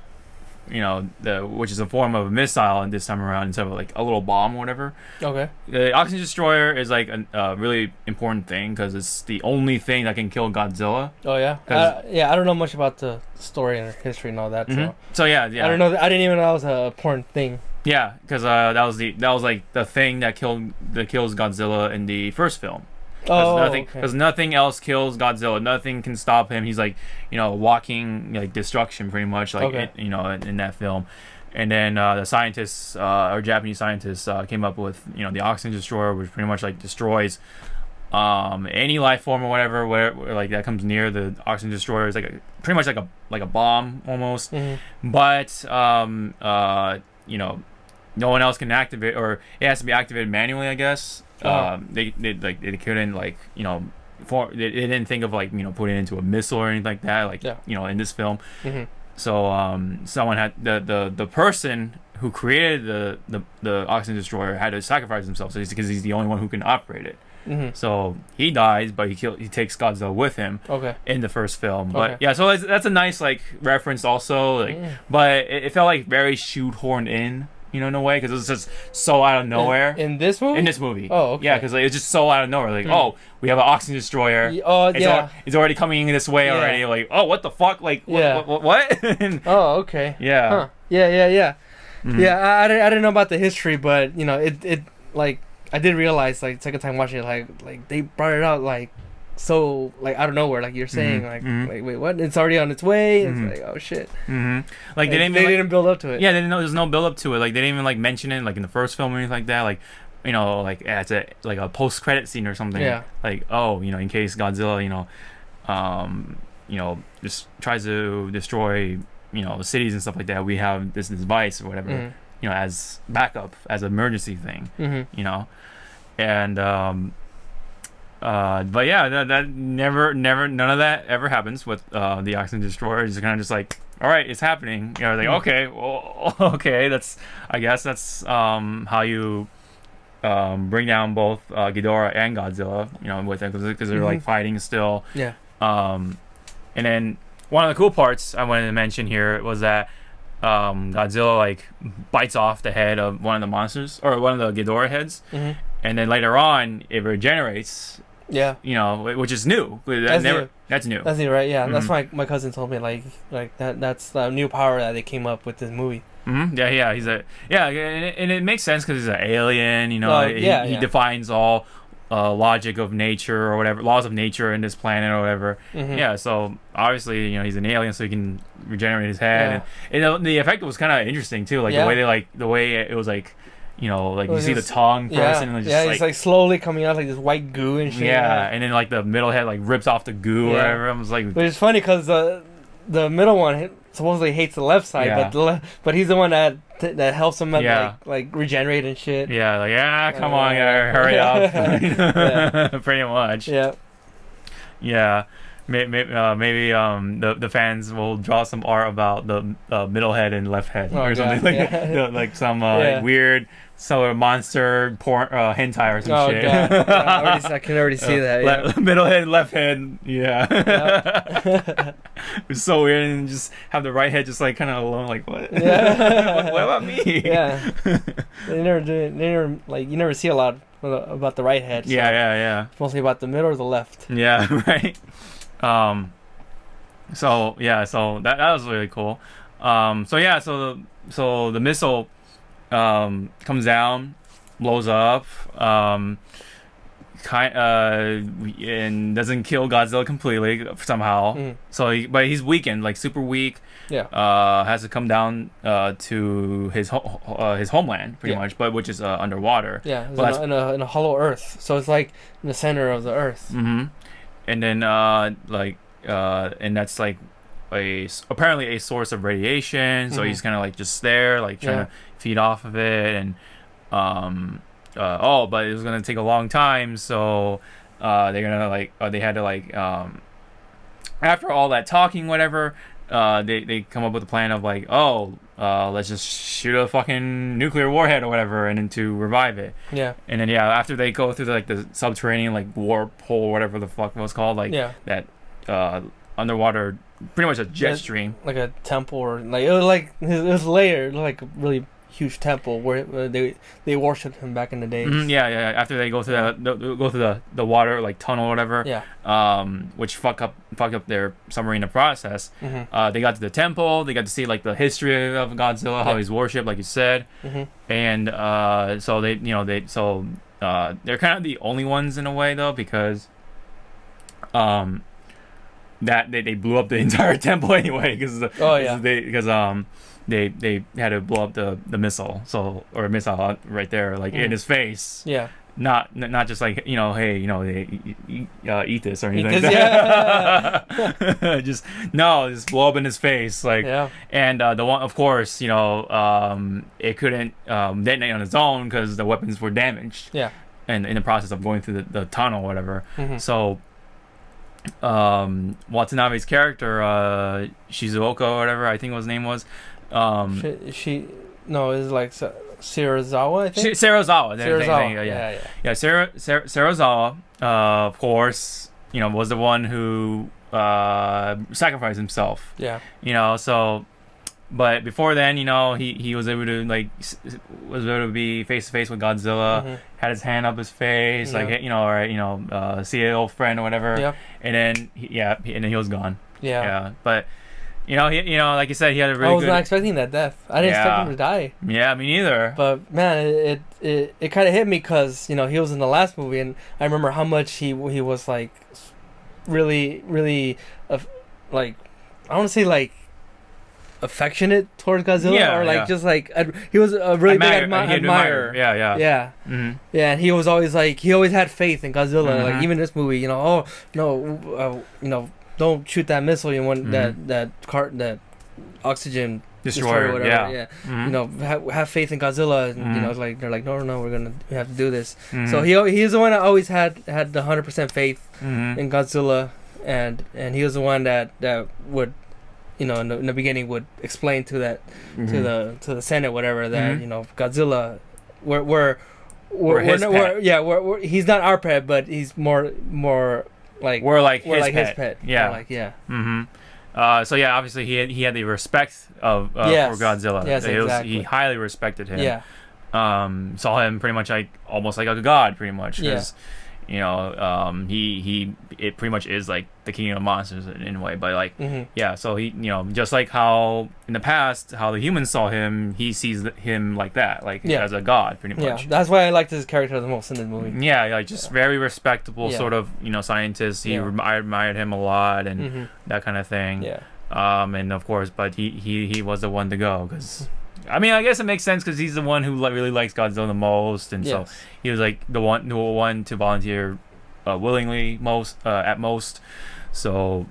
which is a form of a missile, and this time around instead of like a little bomb or whatever. Okay. The oxygen destroyer is like a really important thing because it's the only thing that can kill Godzilla. Oh yeah. I don't know much about the story and history and all that. Mm-hmm. So yeah. I don't know. I didn't even know that was an important thing. Yeah, because that was like the thing that kills Godzilla in the first film. Because nothing else kills Godzilla. Nothing can stop him. He's like, walking like destruction, pretty much, like in that film. And then the scientists, or Japanese scientists, came up with the oxygen destroyer, which pretty much like destroys any life form or whatever, where like that comes near the oxygen destroyer. Is like pretty much like a bomb almost. Mm-hmm. But no one else can activate, or it has to be activated manually, I guess. They couldn't they didn't think of like putting it into a missile or anything like that, in this film. Mm-hmm. So someone had the person who created the oxygen destroyer had to sacrifice himself, because he's the only one who can operate it. Mm-hmm. So he dies, but he takes Godzilla with him. Okay. In the first film. But yeah, so that's a nice like reference also, but it felt like very shoehorned in. In a way, because it was just so out of nowhere. In this movie? In this movie. Oh, okay. Yeah, because it's just so out of nowhere. Like, we have an oxygen destroyer. It's already coming this way already. Like, oh, what the fuck? Like, what? Oh, okay. Yeah. Huh. Yeah. Mm-hmm. Yeah, I didn't know about the history, but, it like, I did realize, like, second time watching it, like they brought it out, like, so like out of nowhere, like you're saying, like wait, what? It's already on its way. It's like, oh shit. Like they didn't build up to it. Yeah, they didn't know. There's no build up to it. Like they didn't even like mention it like in the first film or anything like that. Like like it's a post credit scene or something. Yeah. Like in case Godzilla just tries to destroy cities and stuff like that, we have this device or whatever as backup, as an emergency thing. And but yeah, that never, none of that ever happens with the oxygen destroyer. It's kind of just like, all right, it's happening. Like okay, well, okay, I guess that's how you bring down both Ghidorah and Godzilla. With them because they're like fighting still. Yeah. And then one of the cool parts I wanted to mention here was that Godzilla like bites off the head of one of the monsters, or one of the Ghidorah heads, and then later on it regenerates. Yeah. Which is new. That's new. That's new. That's new, right? Yeah. That's why my cousin told me like that's the new power that they came up with this movie. Mm-hmm. Yeah. And it makes sense because he's an alien. He defines all logic of nature or whatever, laws of nature in this planet or whatever. Yeah. So obviously, he's an alien, so he can regenerate his head. Yeah. And the effect was kind of interesting too. Like the way it was like. You see the tongue first, and just it's like slowly coming out like this white goo and shit. Yeah, and then like the middle head like rips off the goo or whatever. I was like, but it's funny because the middle one supposedly hates the left side, but he's the one that helps him like regenerate and shit. Yeah, like come on, hurry up. Pretty much. Yeah. Yeah. Maybe the fans will draw some art about the middle head and left head or something like some weird monster porn hentai or some shit. God. Yeah, I can already see that. Yeah. Middle head, left head. Yeah. It's so weird, and just have the right head just like kind of alone, like what? Yeah. what about me? Yeah. They never do it. They never you never see a lot about the right head. So Yeah. It's mostly about the middle or the left. Yeah. Right. So that was really cool. So the missile comes down, blows up, and doesn't kill Godzilla completely somehow. But he's weakened, like super weak. Yeah. Has to come down to his homeland pretty much, but which is underwater. Yeah, it's in a hollow earth, so it's like in the center of the earth. And then and that's like apparently a source of radiation, so he's kind of like just there, like trying to feed off of it, and but it was gonna take a long time, so they're gonna they had to after all that talking, whatever, they come up with a plan of let's just shoot a fucking nuclear warhead or whatever, and then to revive it. Yeah. And then after they go through the subterranean warp hole, whatever the fuck it was called, that underwater, pretty much a jet stream. Like a temple, or like it was layered, like a really huge temple where they worshipped him back in the days. Yeah. After they go through the water like tunnel or whatever. Yeah. Which fucked up their submarine in the process. They got to the temple. They got to see like the history of Godzilla, how he's worshipped, like you said. And so they're kind of the only ones in a way though, because that they blew up the entire temple anyway because they had to blow up the missile missile right there like in his face. Yeah. Not just like hey eat this or anything. Just blow up in his face like. Yeah. And the one, of course, it couldn't detonate on its own because the weapons were damaged. Yeah. And in the process of going through the tunnel or whatever. So Watanabe's character Shizuoka or whatever I think his name was. It's like Serizawa, I think. Serizawa. Yeah. Serizawa, of course, was the one who sacrificed himself. Yeah. So, but before then, he was able to be face to face with Godzilla. Had his hand up his face, see an old friend or whatever. Yeah. And then he was gone. Yeah. Yeah. But. Like you said, he had a really good... I was not expecting that death. I didn't expect him to die. Yeah, me neither. But, man, it kind of hit me because, he was in the last movie, and I remember how much he was, like, really, really, like, I want to say, like, affectionate towards Godzilla, just, like, he was a really big admirer. Yeah. Yeah. Yeah, and he was always, like, he always had faith in Godzilla. Like, even this movie, don't shoot that missile. You want that oxygen destroyer, whatever. Yeah. Have faith in Godzilla. And, like they're like, no, we have to do this. So he's the one that always had the 100% faith in Godzilla, and he was the one that would, in the beginning would explain to that to the Senate whatever that Godzilla, he's not our pet, but he's more. Like we're like his pet. Yeah. So obviously he had the respect for Godzilla. Yes, exactly. He highly respected him. Yeah. Saw him pretty much almost like a god, pretty much. Because, it pretty much is like the king of monsters in a way. But like, so he, just like how in the past, how the humans saw him, he sees him like that, as a god, pretty much. Yeah, that's why I liked his character the most in the movie. Yeah, just very respectable sort of, scientist. I admired him a lot and that kind of thing. Yeah. And of course, but he was the one to go because. I mean, I guess it makes sense because he's the one who really likes Godzilla the most, and so he was like the one to volunteer willingly at most. So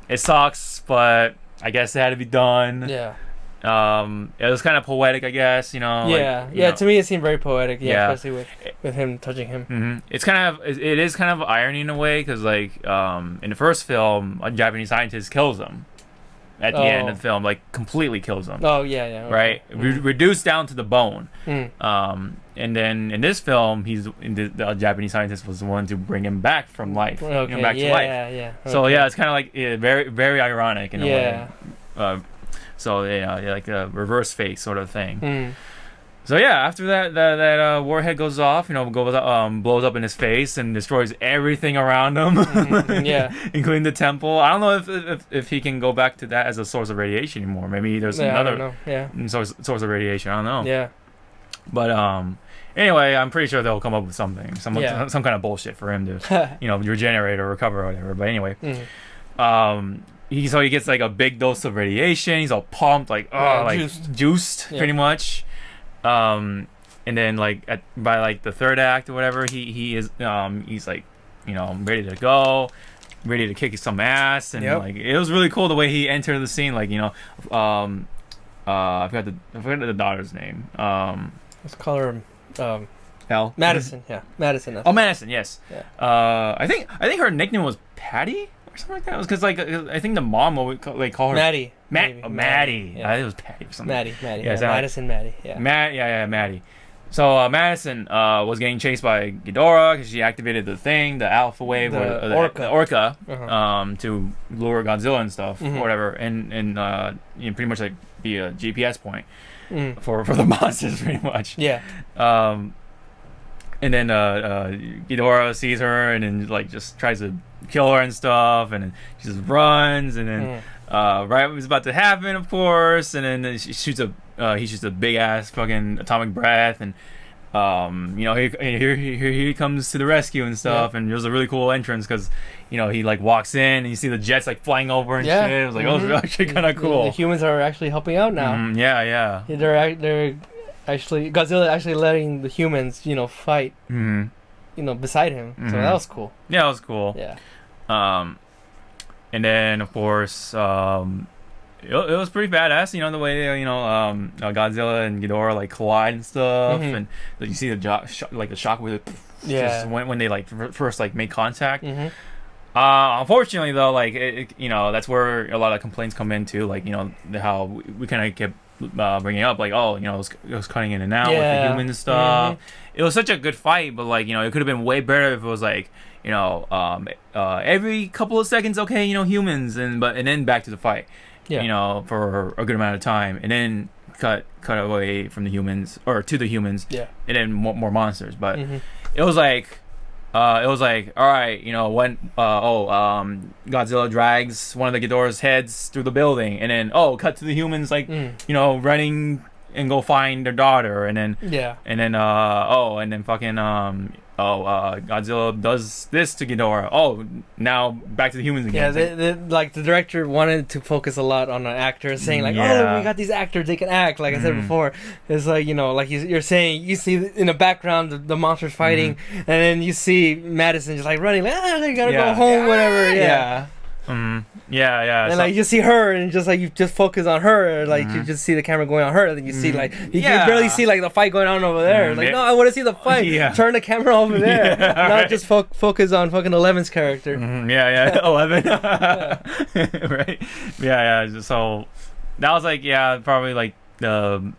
it sucks, but I guess it had to be done. Yeah. It was kind of poetic, I guess. To me it seemed very poetic. Yeah. Especially with him touching him. It is kind of irony in a way because like in the first film, a Japanese scientist kills him. At the end of the film, like completely kills him. Oh yeah. Okay. Right, reduced down to the bone. And then in this film, the Japanese scientist was the one to bring him back from life, back to life. Yeah. Okay. So it's kind of like very, very ironic in a way. Like a reverse fate sort of thing. So after that warhead goes off, blows up in his face and destroys everything around him, including the temple. I don't know if he can go back to that as a source of radiation anymore. Maybe there's another source of radiation. I don't know. Yeah. But anyway, I'm pretty sure they'll come up with something, some kind of bullshit for him to regenerate or recover or whatever. But anyway, he gets like a big dose of radiation. He's all pumped, juiced pretty much. And then by the third act or whatever, he's like, ready to go, ready to kick some ass, and it was really cool the way he entered the scene. I forgot the daughter's name. Let's call her Elle? Madison. Yeah, Madison. Oh, Madison. Yes. Yeah. I think her nickname was Patty or something like that. It was because I think the mom would call her Maddie. Maddie. Yeah. I think it was Patty or something. Maddie. Yeah, Madison. Maddie. Yeah. Maddie. So Madison was getting chased by Ghidorah because she activated the thing, the alpha wave, The the orca, Uh-huh. to lure Godzilla and stuff, Mhm. or whatever, and pretty much like be a GPS point Mm. for the monsters, pretty much. Yeah. Um, and then Ghidorah sees her and then like just tries to kill her and stuff, and then she just runs, and then right when it was about to happen, of course, and then he shoots a big ass fucking atomic breath, and here he comes to the rescue and stuff, and it was a really cool entrance because he like walks in and you see the jets like flying over and shit. It was like, oh, it's actually kind of cool. The humans are actually helping out now. Yeah. They're actually Godzilla actually letting the humans fight beside him. So that was cool. Yeah, it was cool. Yeah. And then of course it was pretty badass, the way Godzilla and Ghidorah like collide and stuff, and you see the shock with it. Just when they like first like make contact. Unfortunately though, like that's where a lot of complaints come in too, like how we kind of kept bringing up, like, it was cutting in and out with the human stuff. It was such a good fight, but like it could have been way better if it was like every couple of seconds, okay, humans, and then back to the fight. For a good amount of time, and then cut away from the humans or to the humans, and then more monsters. But it was like, all right, when Godzilla drags one of the Ghidorah's heads through the building, and then cut to the humans like running and go find their daughter, and then Godzilla does this to Ghidorah. Now back to the humans again. Yeah, like the director wanted to focus a lot on an actor, saying like, "Oh, we got these actors; they can act." Like I said before, it's like like you're saying, you see in the background the monsters fighting, and then you see Madison just like running, like, they gotta go home, whatever. Yeah. And like you see her, and just like you just focus on her, like you just see the camera going on her, and then you see like you barely see like the fight going on over there. Like, no, I want to see the fight. Turn the camera over there, not just focus on fucking 11's character. 11. Right? Yeah. So that was like probably like one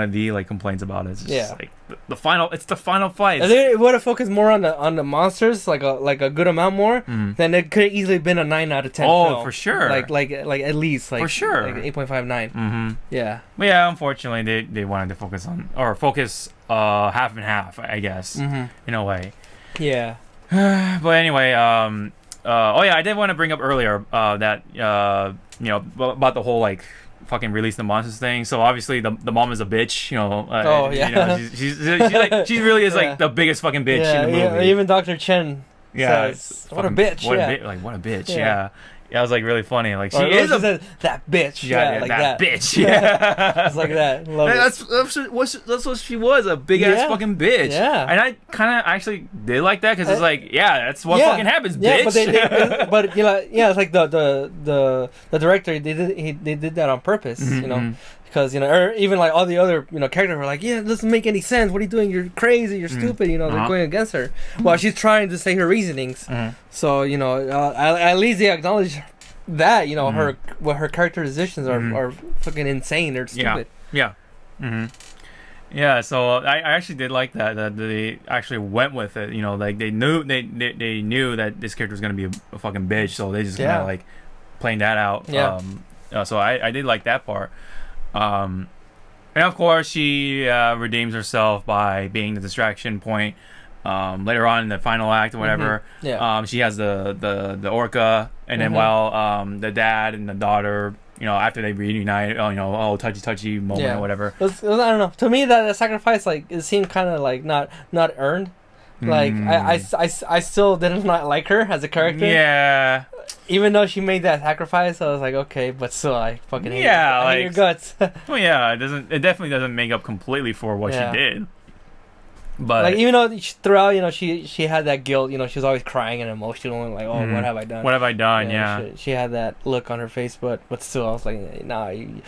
of the like complaints about it. It's just like the final. It's the final fight. If it would have focused more on the monsters, like a good amount more, then it could have easily been a 9 out of 10. Oh, for sure. Like at least like for sure, like 8.59. Yeah. But unfortunately they wanted to focus half and half, I guess, in a way. Yeah. But anyway, I did want to bring up earlier that about the whole like fucking release the monsters thing. So obviously the mom is a bitch, she really is like the biggest fucking bitch in the movie. Yeah, even Dr. Chen says, what a bitch. What a bitch. Yeah, it was like really funny. Like that bitch. That bitch. Yeah, it's like that. Love that's what she was, a big ass fucking bitch. Yeah, and I kind of actually did like that because it's like that's what fucking happens, bitch. But it's like the director they did that on purpose, because or even like all the other characters were like, it doesn't make any sense. What are you doing? You're crazy. You're stupid. They're going against her while she's trying to say her reasonings. So at least they acknowledge that her characterizations are fucking insane. They're stupid. Yeah, so I actually did like that they actually went with it. Like they knew that this character was gonna be a fucking bitch, so they just kind of like playing that out. So I did like that part. And of course she redeems herself by being the distraction point. Later on in the final act or whatever, she has the orca, and then while the dad and the daughter, after they reunite, touchy moment or whatever. I don't know. To me, that sacrifice, like, it seemed kind of like not earned. Like I still did not like her as a character. Yeah. Even though she made that sacrifice, I was like, okay, but still, I fucking hate I hate your guts. Well, it definitely doesn't make up completely for what she did. But like, even though throughout, she had that guilt. She was always crying and emotional and like, oh, what have I done? What have I done? Yeah. She had that look on her face, but still, I was like, nah, you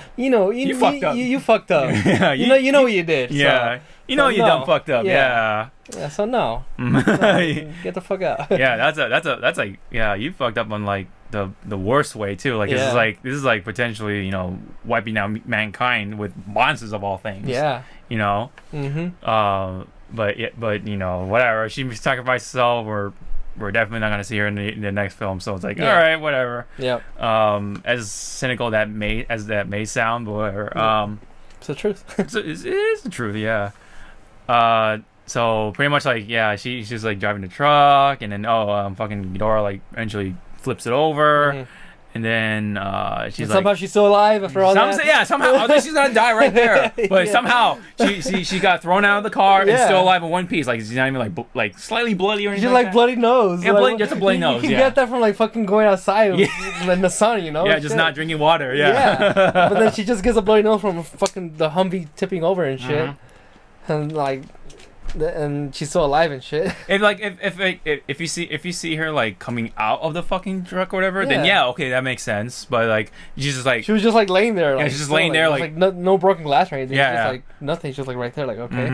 fucked up. You fucked up. Yeah. You know what you did. Yeah. So, you done fucked up. Yeah. So no. Get the fuck out. Yeah. That's like you fucked up on like the worst way too. Like this is like potentially, you know, wiping out mankind with monsters of all things. Yeah. You know. But you know, whatever. She sacrificed herself. We're definitely not gonna see her in the next film. So it's like, all right, whatever. Yep. As cynical that may sound, but whatever. It's the truth. it is the truth. Yeah. So pretty much like, yeah, she's just like driving the truck, and then fucking Ghidorah like eventually flips it over, and then she's somehow she's still alive after all that. Yeah, somehow I think she's gonna die right there, but somehow she got thrown out of the car and still alive in one piece. Like she's not even like slightly bloody or anything. She's like bloody nose. Yeah, like, just a bloody nose. You can get that from like fucking going outside in the sun, you know. Yeah, just not drinking water. Yeah. But then she just gets a bloody nose from fucking the Humvee tipping over and shit, and like. And she's still alive and shit. If you see her like coming out of the fucking truck or whatever, then okay, that makes sense. But like she's just like, she was just like laying there. Like, she's just laying there like no broken glass or anything. Yeah, just like nothing. She's just like right there, like okay,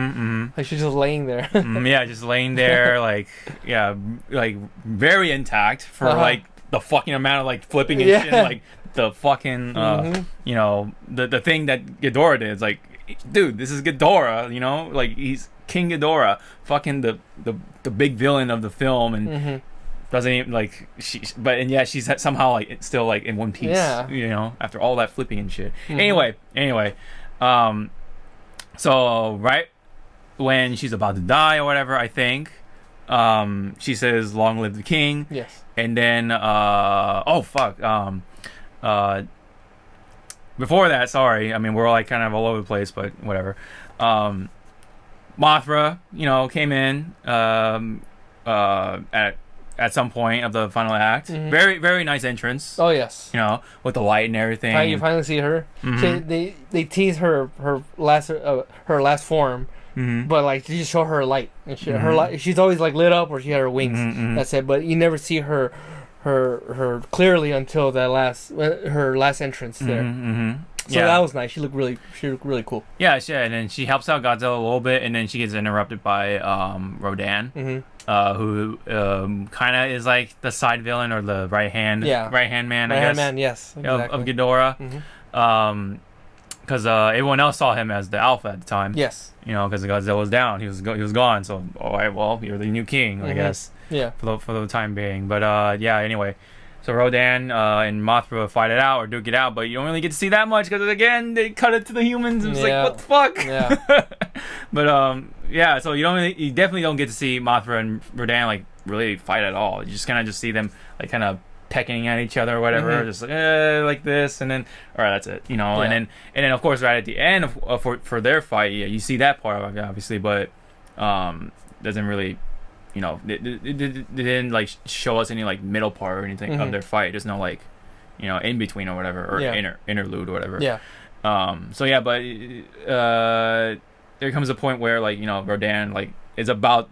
like she's just laying there. Just laying there, like like very intact for like the fucking amount of like flipping and shit, like the fucking you know the thing that Ghidorah did. It's like, dude, this is Ghidorah, you know, like he's King Ghidorah, fucking the big villain of the film, and doesn't even like she's somehow like still like in one piece, you know, after all that flipping and shit. Anyway, so right when she's about to die or whatever, I think, she says, "Long live the king." Yes. And then before that, sorry, I mean we're like kind of all over the place, but whatever. Mothra, you know, came in at some point of the final act. Very, very nice entrance. Oh yes. You know, with the light and everything. You finally see her. So they tease her last form, but like they just show her light and shit. She's always like lit up, or she had her wings. That's it. But you never see her clearly until her last entrance there. So that was nice. She looked really cool. Yeah, and then she helps out Godzilla a little bit, and then she gets interrupted by Rodan, who kind of is like the side villain or the right hand man, I guess. Right hand man, yes, exactly. of Ghidorah. Because everyone else saw him as the alpha at the time. Yes. You know, because Godzilla was down, he was gone. So, all right, well, you're the new king, I guess. Yeah. For the time being, but anyway. So Rodan and Mothra fight it out or duke it out, but you don't really get to see that much because again they cut it to the humans. And it's like, what the fuck? Yeah. But so you definitely don't get to see Mothra and Rodan like really fight at all. You just kind of just see them like kind of pecking at each other or whatever, just like this, and then all right, that's it, you know. And then of course right at the end for their fight, you see that part of it, obviously, but doesn't really. You know, they didn't like show us any like middle part or anything of their fight. There's no like, you know, in between or whatever, or interlude or whatever. Yeah. But there comes a point where like, you know, Rodan like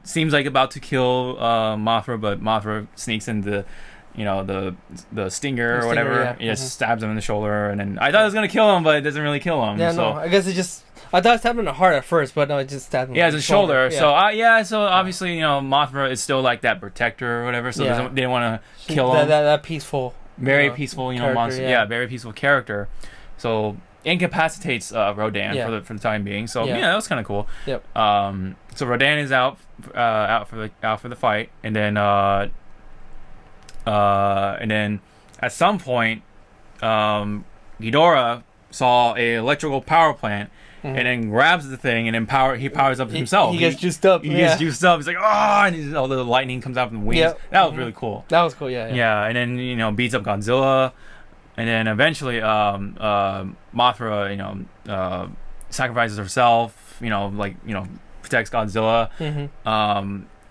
seems like about to kill Mothra, but Mothra sneaks into, you know, the stinger or whatever. He just stabs him in the shoulder, and then I thought it was gonna kill him, but it doesn't really kill him. Yeah, so. No, I guess it just. I thought it stabbed him in the heart at first, but no, it just stabbed him. Yeah, it's a shoulder. Yeah. So obviously, you know, Mothra is still like that protector or whatever. So they didn't want to kill him. That peaceful, very peaceful, you know, monster. Yeah, very peaceful character. So incapacitates Rodan for the time being. So that was kind of cool. Yep. So Rodan is out for the fight, and then at some point, Ghidorah saw a electrical power plant. And then grabs the thing, and then he powers up himself. He gets juiced up. He gets juiced up. He's like, and all the lightning comes out from the wings. Yep. That was really cool. That was cool, yeah. Yeah, and then, you know, beats up Godzilla. And then eventually, Mothra, you know, sacrifices herself, you know, like, you know, protects Godzilla.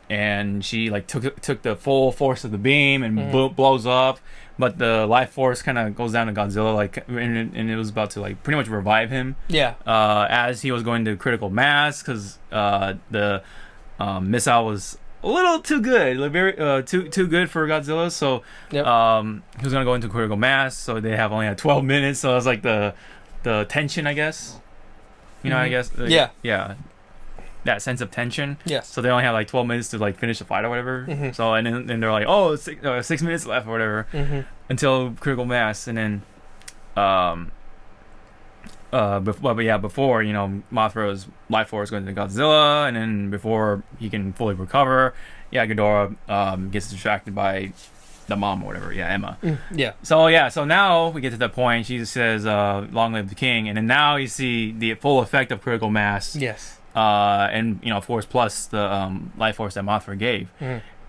And she, like, took the full force of the beam and blows up. But the life force kind of goes down to Godzilla, like, and it was about to like pretty much revive him. Yeah. As he was going to critical mass, because the missile was a little too good, like very too good for Godzilla. So he was gonna go into critical mass. So they only had 12 minutes. So it was like the tension, I guess. You know, I guess. Yeah. that sense of tension. Yes. So they only have like 12 minutes to like finish the fight or whatever. So and then they're like, oh, 6 minutes left or whatever until critical mass, and then before Mothra's life force goes into Godzilla, and then before he can fully recover, Ghidorah gets distracted by the mom or whatever, Emma. So now we get to the point. She says, "Long live the king," and then now you see the full effect of critical mass. Yes. And force plus the life force that Mothra gave.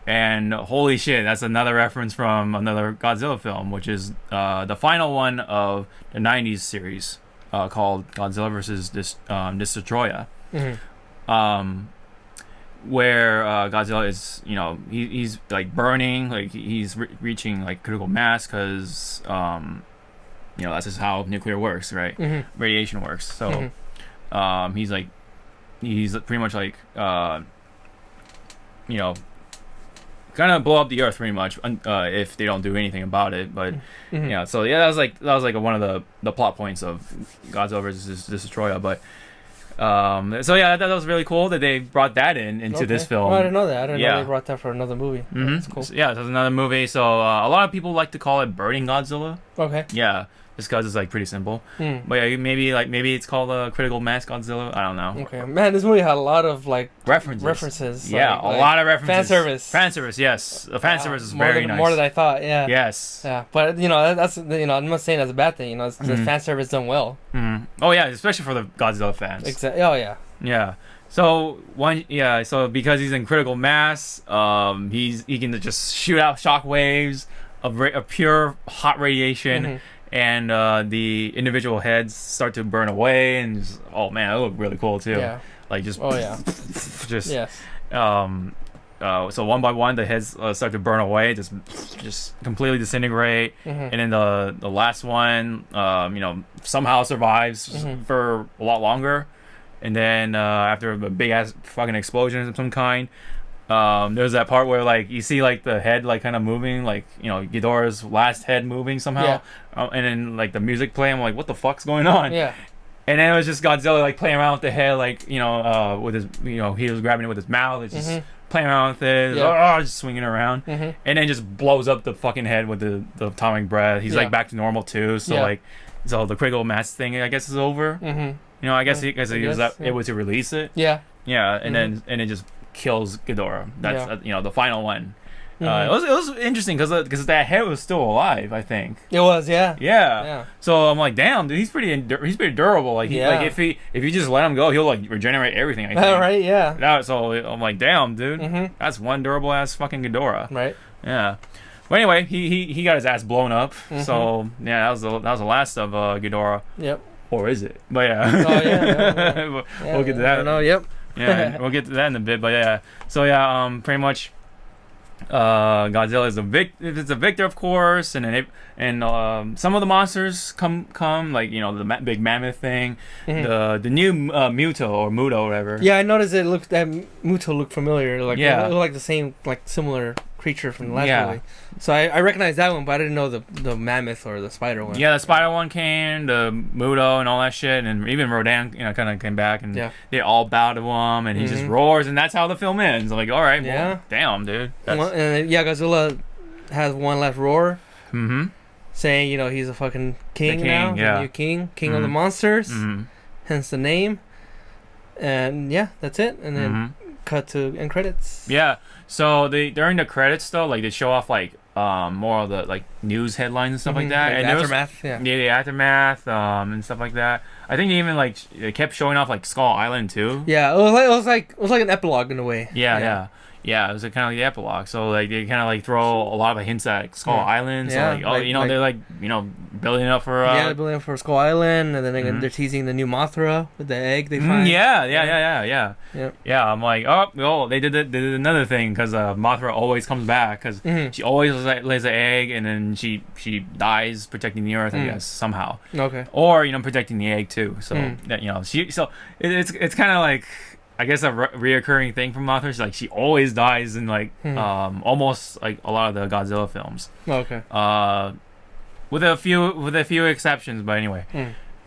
And holy shit, that's another reference from another Godzilla film, which is the final one of the 90s series called Godzilla versus Destroyer. Where Godzilla is, he's like burning, like he's reaching like critical mass because, that's just how nuclear works, right? Radiation works. So he's pretty much like, gonna blow up the earth pretty much if they don't do anything about it. But that was like one of the plot points of Godzilla versus Destroyer. But that was really cool that they brought that into this film. Well, I didn't know that. I didn't know they brought that for another movie. That's cool. So, there's another movie. So a lot of people like to call it Burning Godzilla. Okay. Yeah. Just because it's like pretty simple. But maybe it's called a Critical Mass Godzilla. I don't know. Okay, man, this movie had a lot of like references. Yeah, a lot of references. Fan service, yes. The fan service is very nice. More than I thought. Yeah. Yes. Yeah, but that's I'm not saying that's a bad thing. It's the fan service done well. Oh yeah, especially for the Godzilla fans. Exactly. Oh yeah. Yeah. So So because he's in critical mass, he can just shoot out shock waves of pure hot radiation. And the individual heads start to burn away, and just, oh man, it looked really cool too. Yeah. Like just. Oh yeah. Just. Yes. So one by one, the heads start to burn away, just completely disintegrate, and then the last one, somehow survives for a lot longer, and then after a big ass fucking explosion of some kind. There's that part where like you see like the head like kind of moving, like Ghidorah's last head moving somehow, and then like the music playing. I'm like, what the fuck's going on? Yeah. And then it was just Godzilla like playing around with the head, like with his he was grabbing it with his mouth, it's just playing around with it, just swinging around, and then just blows up the fucking head with the atomic breath. He's like back to normal too. So so the critical mass thing I guess is over. I guess he was able to release it. Yeah. And then it just kills Ghidorah. That's the final one. It was interesting because that head was still alive. I think it was. Yeah. So I'm like, damn, dude, he's pretty durable. Like, if you just let him go, he'll like regenerate everything. I think. Right. Yeah. So I'm like, damn, dude, that's one durable ass fucking Ghidorah. Right. Yeah. But anyway, he got his ass blown up. So that was the last of Ghidorah. Yep. Or is it? But yeah. Oh yeah. We'll get to that. No. Yep. Yeah, we'll get to that in a bit, but yeah. So pretty much, Godzilla is a victor, of course, and some of the monsters come like the big mammoth thing, the new Muto or Muto or whatever. Yeah, I noticed that Muto looked familiar. Like it looked like the same similar creature from the last movie. So I recognized that one, but I didn't know the mammoth or the spider one. Yeah, the spider one came, the Muto and all that shit, and even Rodan, kind of came back, and they all bow to him, and he just roars, and that's how the film ends. Like, all right, well, damn, dude. Godzilla has one last roar, saying he's a fucking king now, the new king of the monsters, hence the name, and that's it, and then cut to end credits. Yeah. So during the credits though, like they show off like more of the like news headlines and stuff like that, and aftermath, the aftermath, and stuff like that. I think they even they kept showing off like Skull Island too. Yeah, it was like an epilogue in a way. Yeah, it was kind of like the epilogue. So like they kind of like throw a lot of hints at Skull Island. So they're like building up for they're building up for Skull Island, and then they're teasing the new Mothra with the egg they find. Yeah. I'm like, they did another thing because Mothra always comes back because she always lays an egg and then she dies protecting the Earth, I guess somehow. Okay. Or protecting the egg too. So that it's kind of like. I guess a reoccurring thing from Mothra. She always dies in almost like a lot of the Godzilla films. Okay. With a few exceptions, but anyway.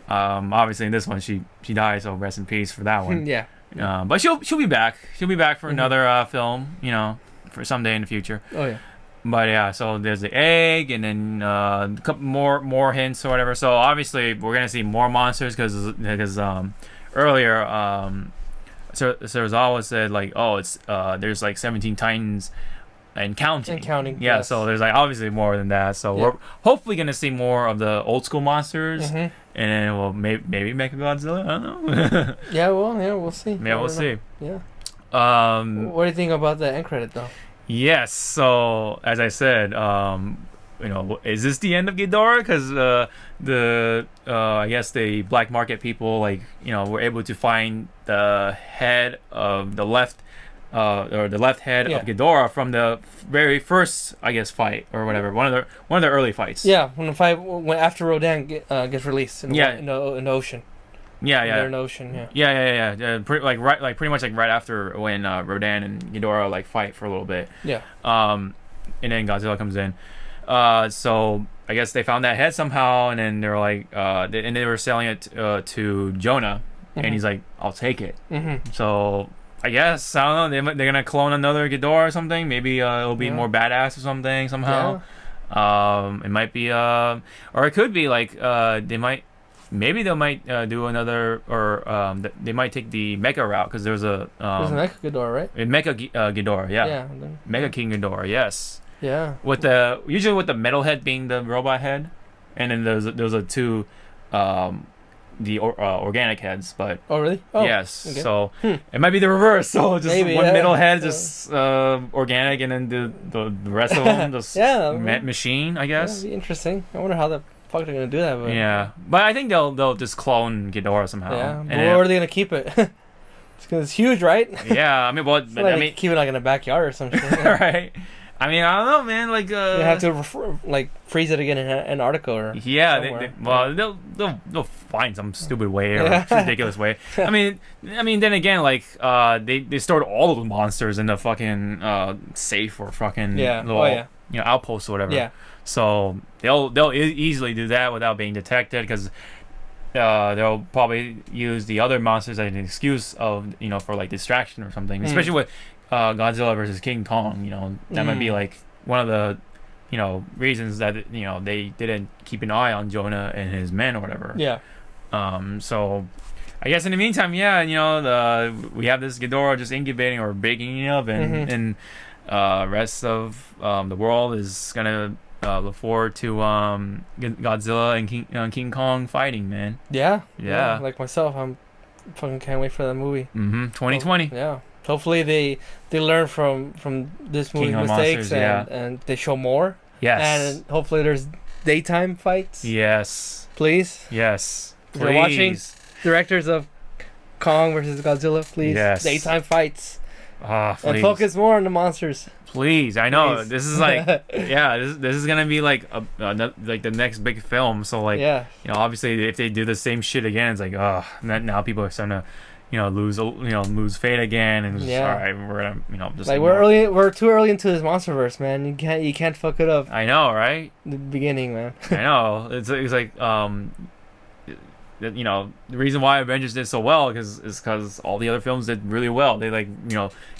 Obviously in this one she dies, so rest in peace for that one. Yeah. But she'll be back. She'll be back for another film, for someday in the future. Oh yeah. But yeah, so there's the egg, and then a couple more hints or whatever. So obviously we're gonna see more monsters because earlier Serizawa said like, oh, it's there's like 17 titans and counting. Yeah, yes. So there's like obviously more than that. So we're hopefully gonna see more of the old school monsters, and then we'll maybe make a Godzilla. I don't know. We'll see. Yeah, we'll see. Yeah. What do you think about the end credit though? Yes. So as I said, is this the end of Ghidorah? Because I guess the black market people were able to find the head of the left head of Ghidorah from the very first, I guess, fight or whatever. One of the early fights. Yeah, when after Rodan gets released in the ocean. Yeah. In the ocean. Yeah. Pretty much right after when Rodan and Ghidorah fight for a little bit. Yeah. And then Godzilla comes in. So I guess they found that head somehow, and then they were like, and they were selling it to Jonah, and he's like, "I'll take it." So I guess I don't know. They're gonna clone another Ghidorah or something. Maybe it'll be more badass or something somehow. Yeah. It might be or it could be they might. Maybe they might do another, or they might take the Mecha route because there's a Mecha Ghidorah, right? Mecha Ghidorah, yeah. Yeah. Mecha King Ghidorah, yes. Yeah. Usually with the metal head being the robot head, and then there's a two, the organic heads, but oh really? Yes. Okay. So it might be the reverse. So just maybe, one middle head, just organic, and then the rest of them just machine, I guess. That'd be interesting. I wonder how the fuck they're gonna do that. But I think they'll just clone Ghidorah somehow. Yeah. But where are they gonna keep it? Because it's huge, right? Yeah. I mean, keep it in a backyard or something. Right. I mean, I don't know, man. You have to freeze it again in Antarctica or they'll find some stupid way or ridiculous way. I mean, then again, they stored all of the monsters in the fucking safe or fucking little outpost or whatever. Yeah. So they'll easily do that without being detected because they'll probably use the other monsters as an excuse of for distraction or something, especially with Godzilla versus King Kong. That might be one of the reasons that they didn't keep an eye on Jonah and his men or whatever. Yeah. So I guess in the meantime, we have this Ghidorah just incubating or baking in the oven, and rest of the world is gonna look forward to Godzilla and King Kong fighting, man. Yeah. Like myself, I'm fucking can't wait for that movie. 2020. Yeah. Hopefully they learn from this movie's mistakes and they show more. Yes. And hopefully there's daytime fights. Yes. Please. Yes. If you're watching, directors of Kong versus Godzilla, please. Yes. Daytime fights. Please. And focus more on the monsters. Please, I know this is this is gonna be the next big film. So obviously if they do the same shit again, it's now people are starting to lose faith again, and all right, we're gonna just we're too early into this monsterverse, man. You can't fuck it up. I know, right? The beginning, man. I know it's the reason why Avengers did so well is because all the other films did really well. They they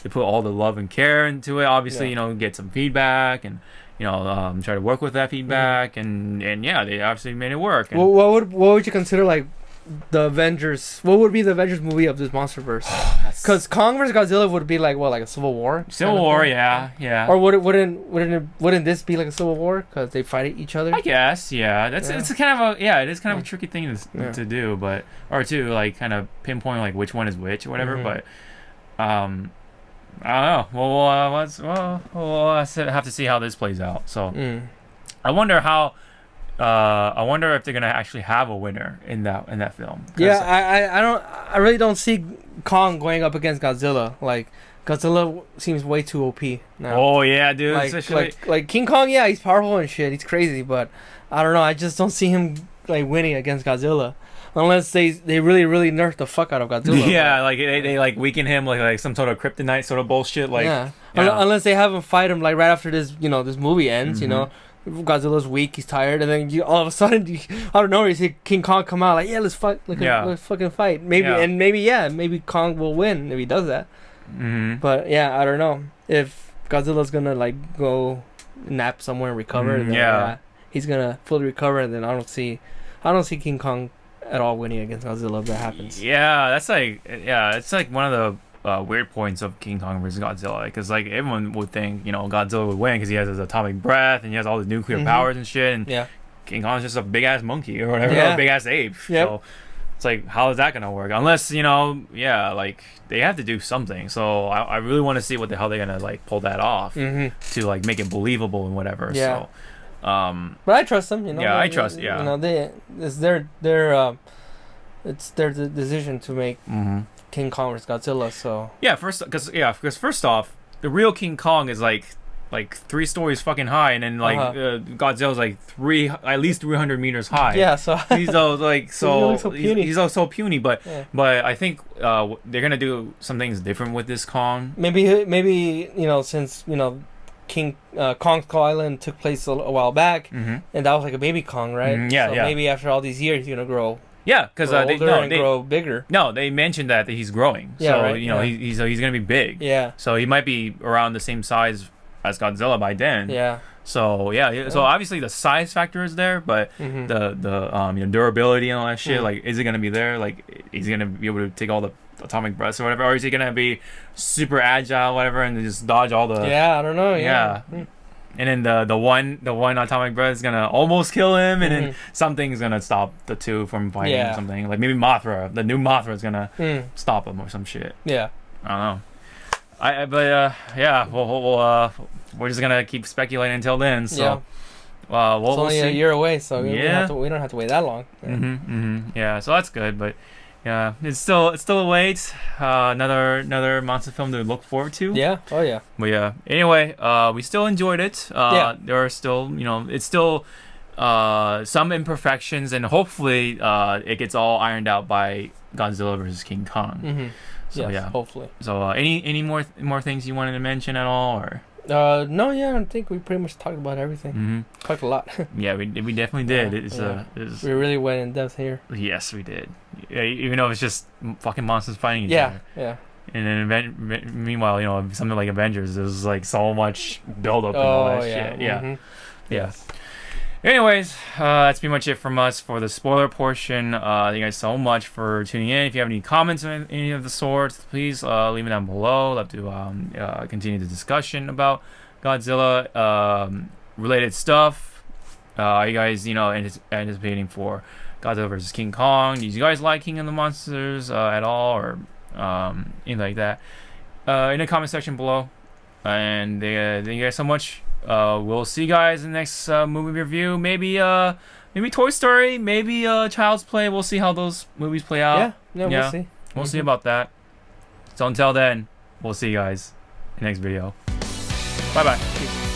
put all the love and care into it. Obviously, get some feedback and try to work with that feedback and they obviously made it work. And what would you consider the Avengers? What would be the Avengers movie of this monsterverse? Because Kong vs Godzilla would be like a Civil War. Civil War, yeah. Or wouldn't this be a Civil War because they fight each other? I guess, yeah. It's kind of it is kind of a tricky thing to do, but or to kind of pinpoint which one is which or whatever. But I don't know. We'll have to see how this plays out. So I wonder how. I wonder if they're gonna actually have a winner in that film. Yeah, I really don't see Kong going up against Godzilla. Godzilla seems way too OP now. Oh yeah, dude. Like King Kong, yeah, he's powerful and shit. He's crazy, but I don't know. I just don't see him winning against Godzilla. Unless they really nerf the fuck out of Godzilla. Yeah, they weaken him like some sort of kryptonite sort of bullshit. Unless they have him fight him right after this this movie ends. Godzilla's weak, he's tired, and then all of a sudden, out of nowhere, you see King Kong come out like, yeah, let's fight, let's fucking fight. Maybe Kong will win if he does that. Mm-hmm. But yeah, I don't know if Godzilla's gonna like go nap somewhere and recover. Then, he's gonna fully recover, and then I don't see King Kong at all winning against Godzilla if that happens. Yeah, that's like it's like one of the weird points of King Kong versus Godzilla, because like everyone would think Godzilla would win because he has his atomic breath and he has all the nuclear powers and shit, and King Kong's just a big ass monkey or whatever, a big ass ape. Yep. So it's like, how is that gonna work? Unless like they have to do something. So I really want to see what the hell they're gonna like pull that off to like make it believable and whatever. Yeah. So. But I trust them. Yeah, I trust. Yeah. It's their decision to make King Kong versus Godzilla. So yeah, because first off, the real King Kong is like 3 stories fucking high, and then like Godzilla's like at least 300 meters high. Yeah, so he's like so puny. He's so puny, but I think they're gonna do some things different with this Kong. Maybe since King Kong Skull Island took place a while back, and that was like a baby Kong, right? Maybe after all these years, he's gonna grow. Yeah, because they grow bigger. No, they mentioned that he's growing. Yeah, so right, he's gonna be big. Yeah. So he might be around the same size as Godzilla by then. Yeah. So so obviously the size factor is there, but the durability and all that shit, like, is it gonna be there? Like, is he gonna be able to take all the atomic breaths or whatever, or is he gonna be super agile, whatever, and just dodge all the? Yeah, I don't know. Yeah. And then the one atomic breath is gonna almost kill him, and then something's gonna stop the two from fighting or something. Like maybe Mothra, the new Mothra, is gonna stop him or some shit. Yeah. I don't know. We're just gonna keep speculating until then. So, we'll it's only see. a year away, so we don't have to wait that long. Yeah. So that's good, but yeah, it's still a wait. Another monster film to look forward to. Yeah. Oh yeah. But yeah. Anyway, we still enjoyed it. There are still, it's still some imperfections, and hopefully it gets all ironed out by Godzilla versus King Kong. So yes, hopefully. So any more things you wanted to mention at all, or? No, I think we pretty much talked about everything. Talked a lot. Yeah, we definitely did. We really went in depth here. Yes, we did. Yeah, even though it's just fucking monsters fighting each other. Yeah. And then meanwhile, something like Avengers, there's like so much build up and all that shit. Yeah. Yes. Anyways, that's pretty much it from us for the spoiler portion. Thank you guys so much for tuning in. If you have any comments on any of the sorts, please leave it down below. I'd love to continue the discussion about Godzilla related stuff. Are you guys, anticipating for Godzilla versus King Kong? Did you guys like King of the Monsters at all, or anything like that? In the comment section below. And thank you guys so much. We'll see you guys in the next movie review. Maybe Toy Story, maybe Child's Play. We'll see how those movies play out. Yeah, we'll see. We'll see about that. So until then, we'll see you guys in the next video. Bye-bye.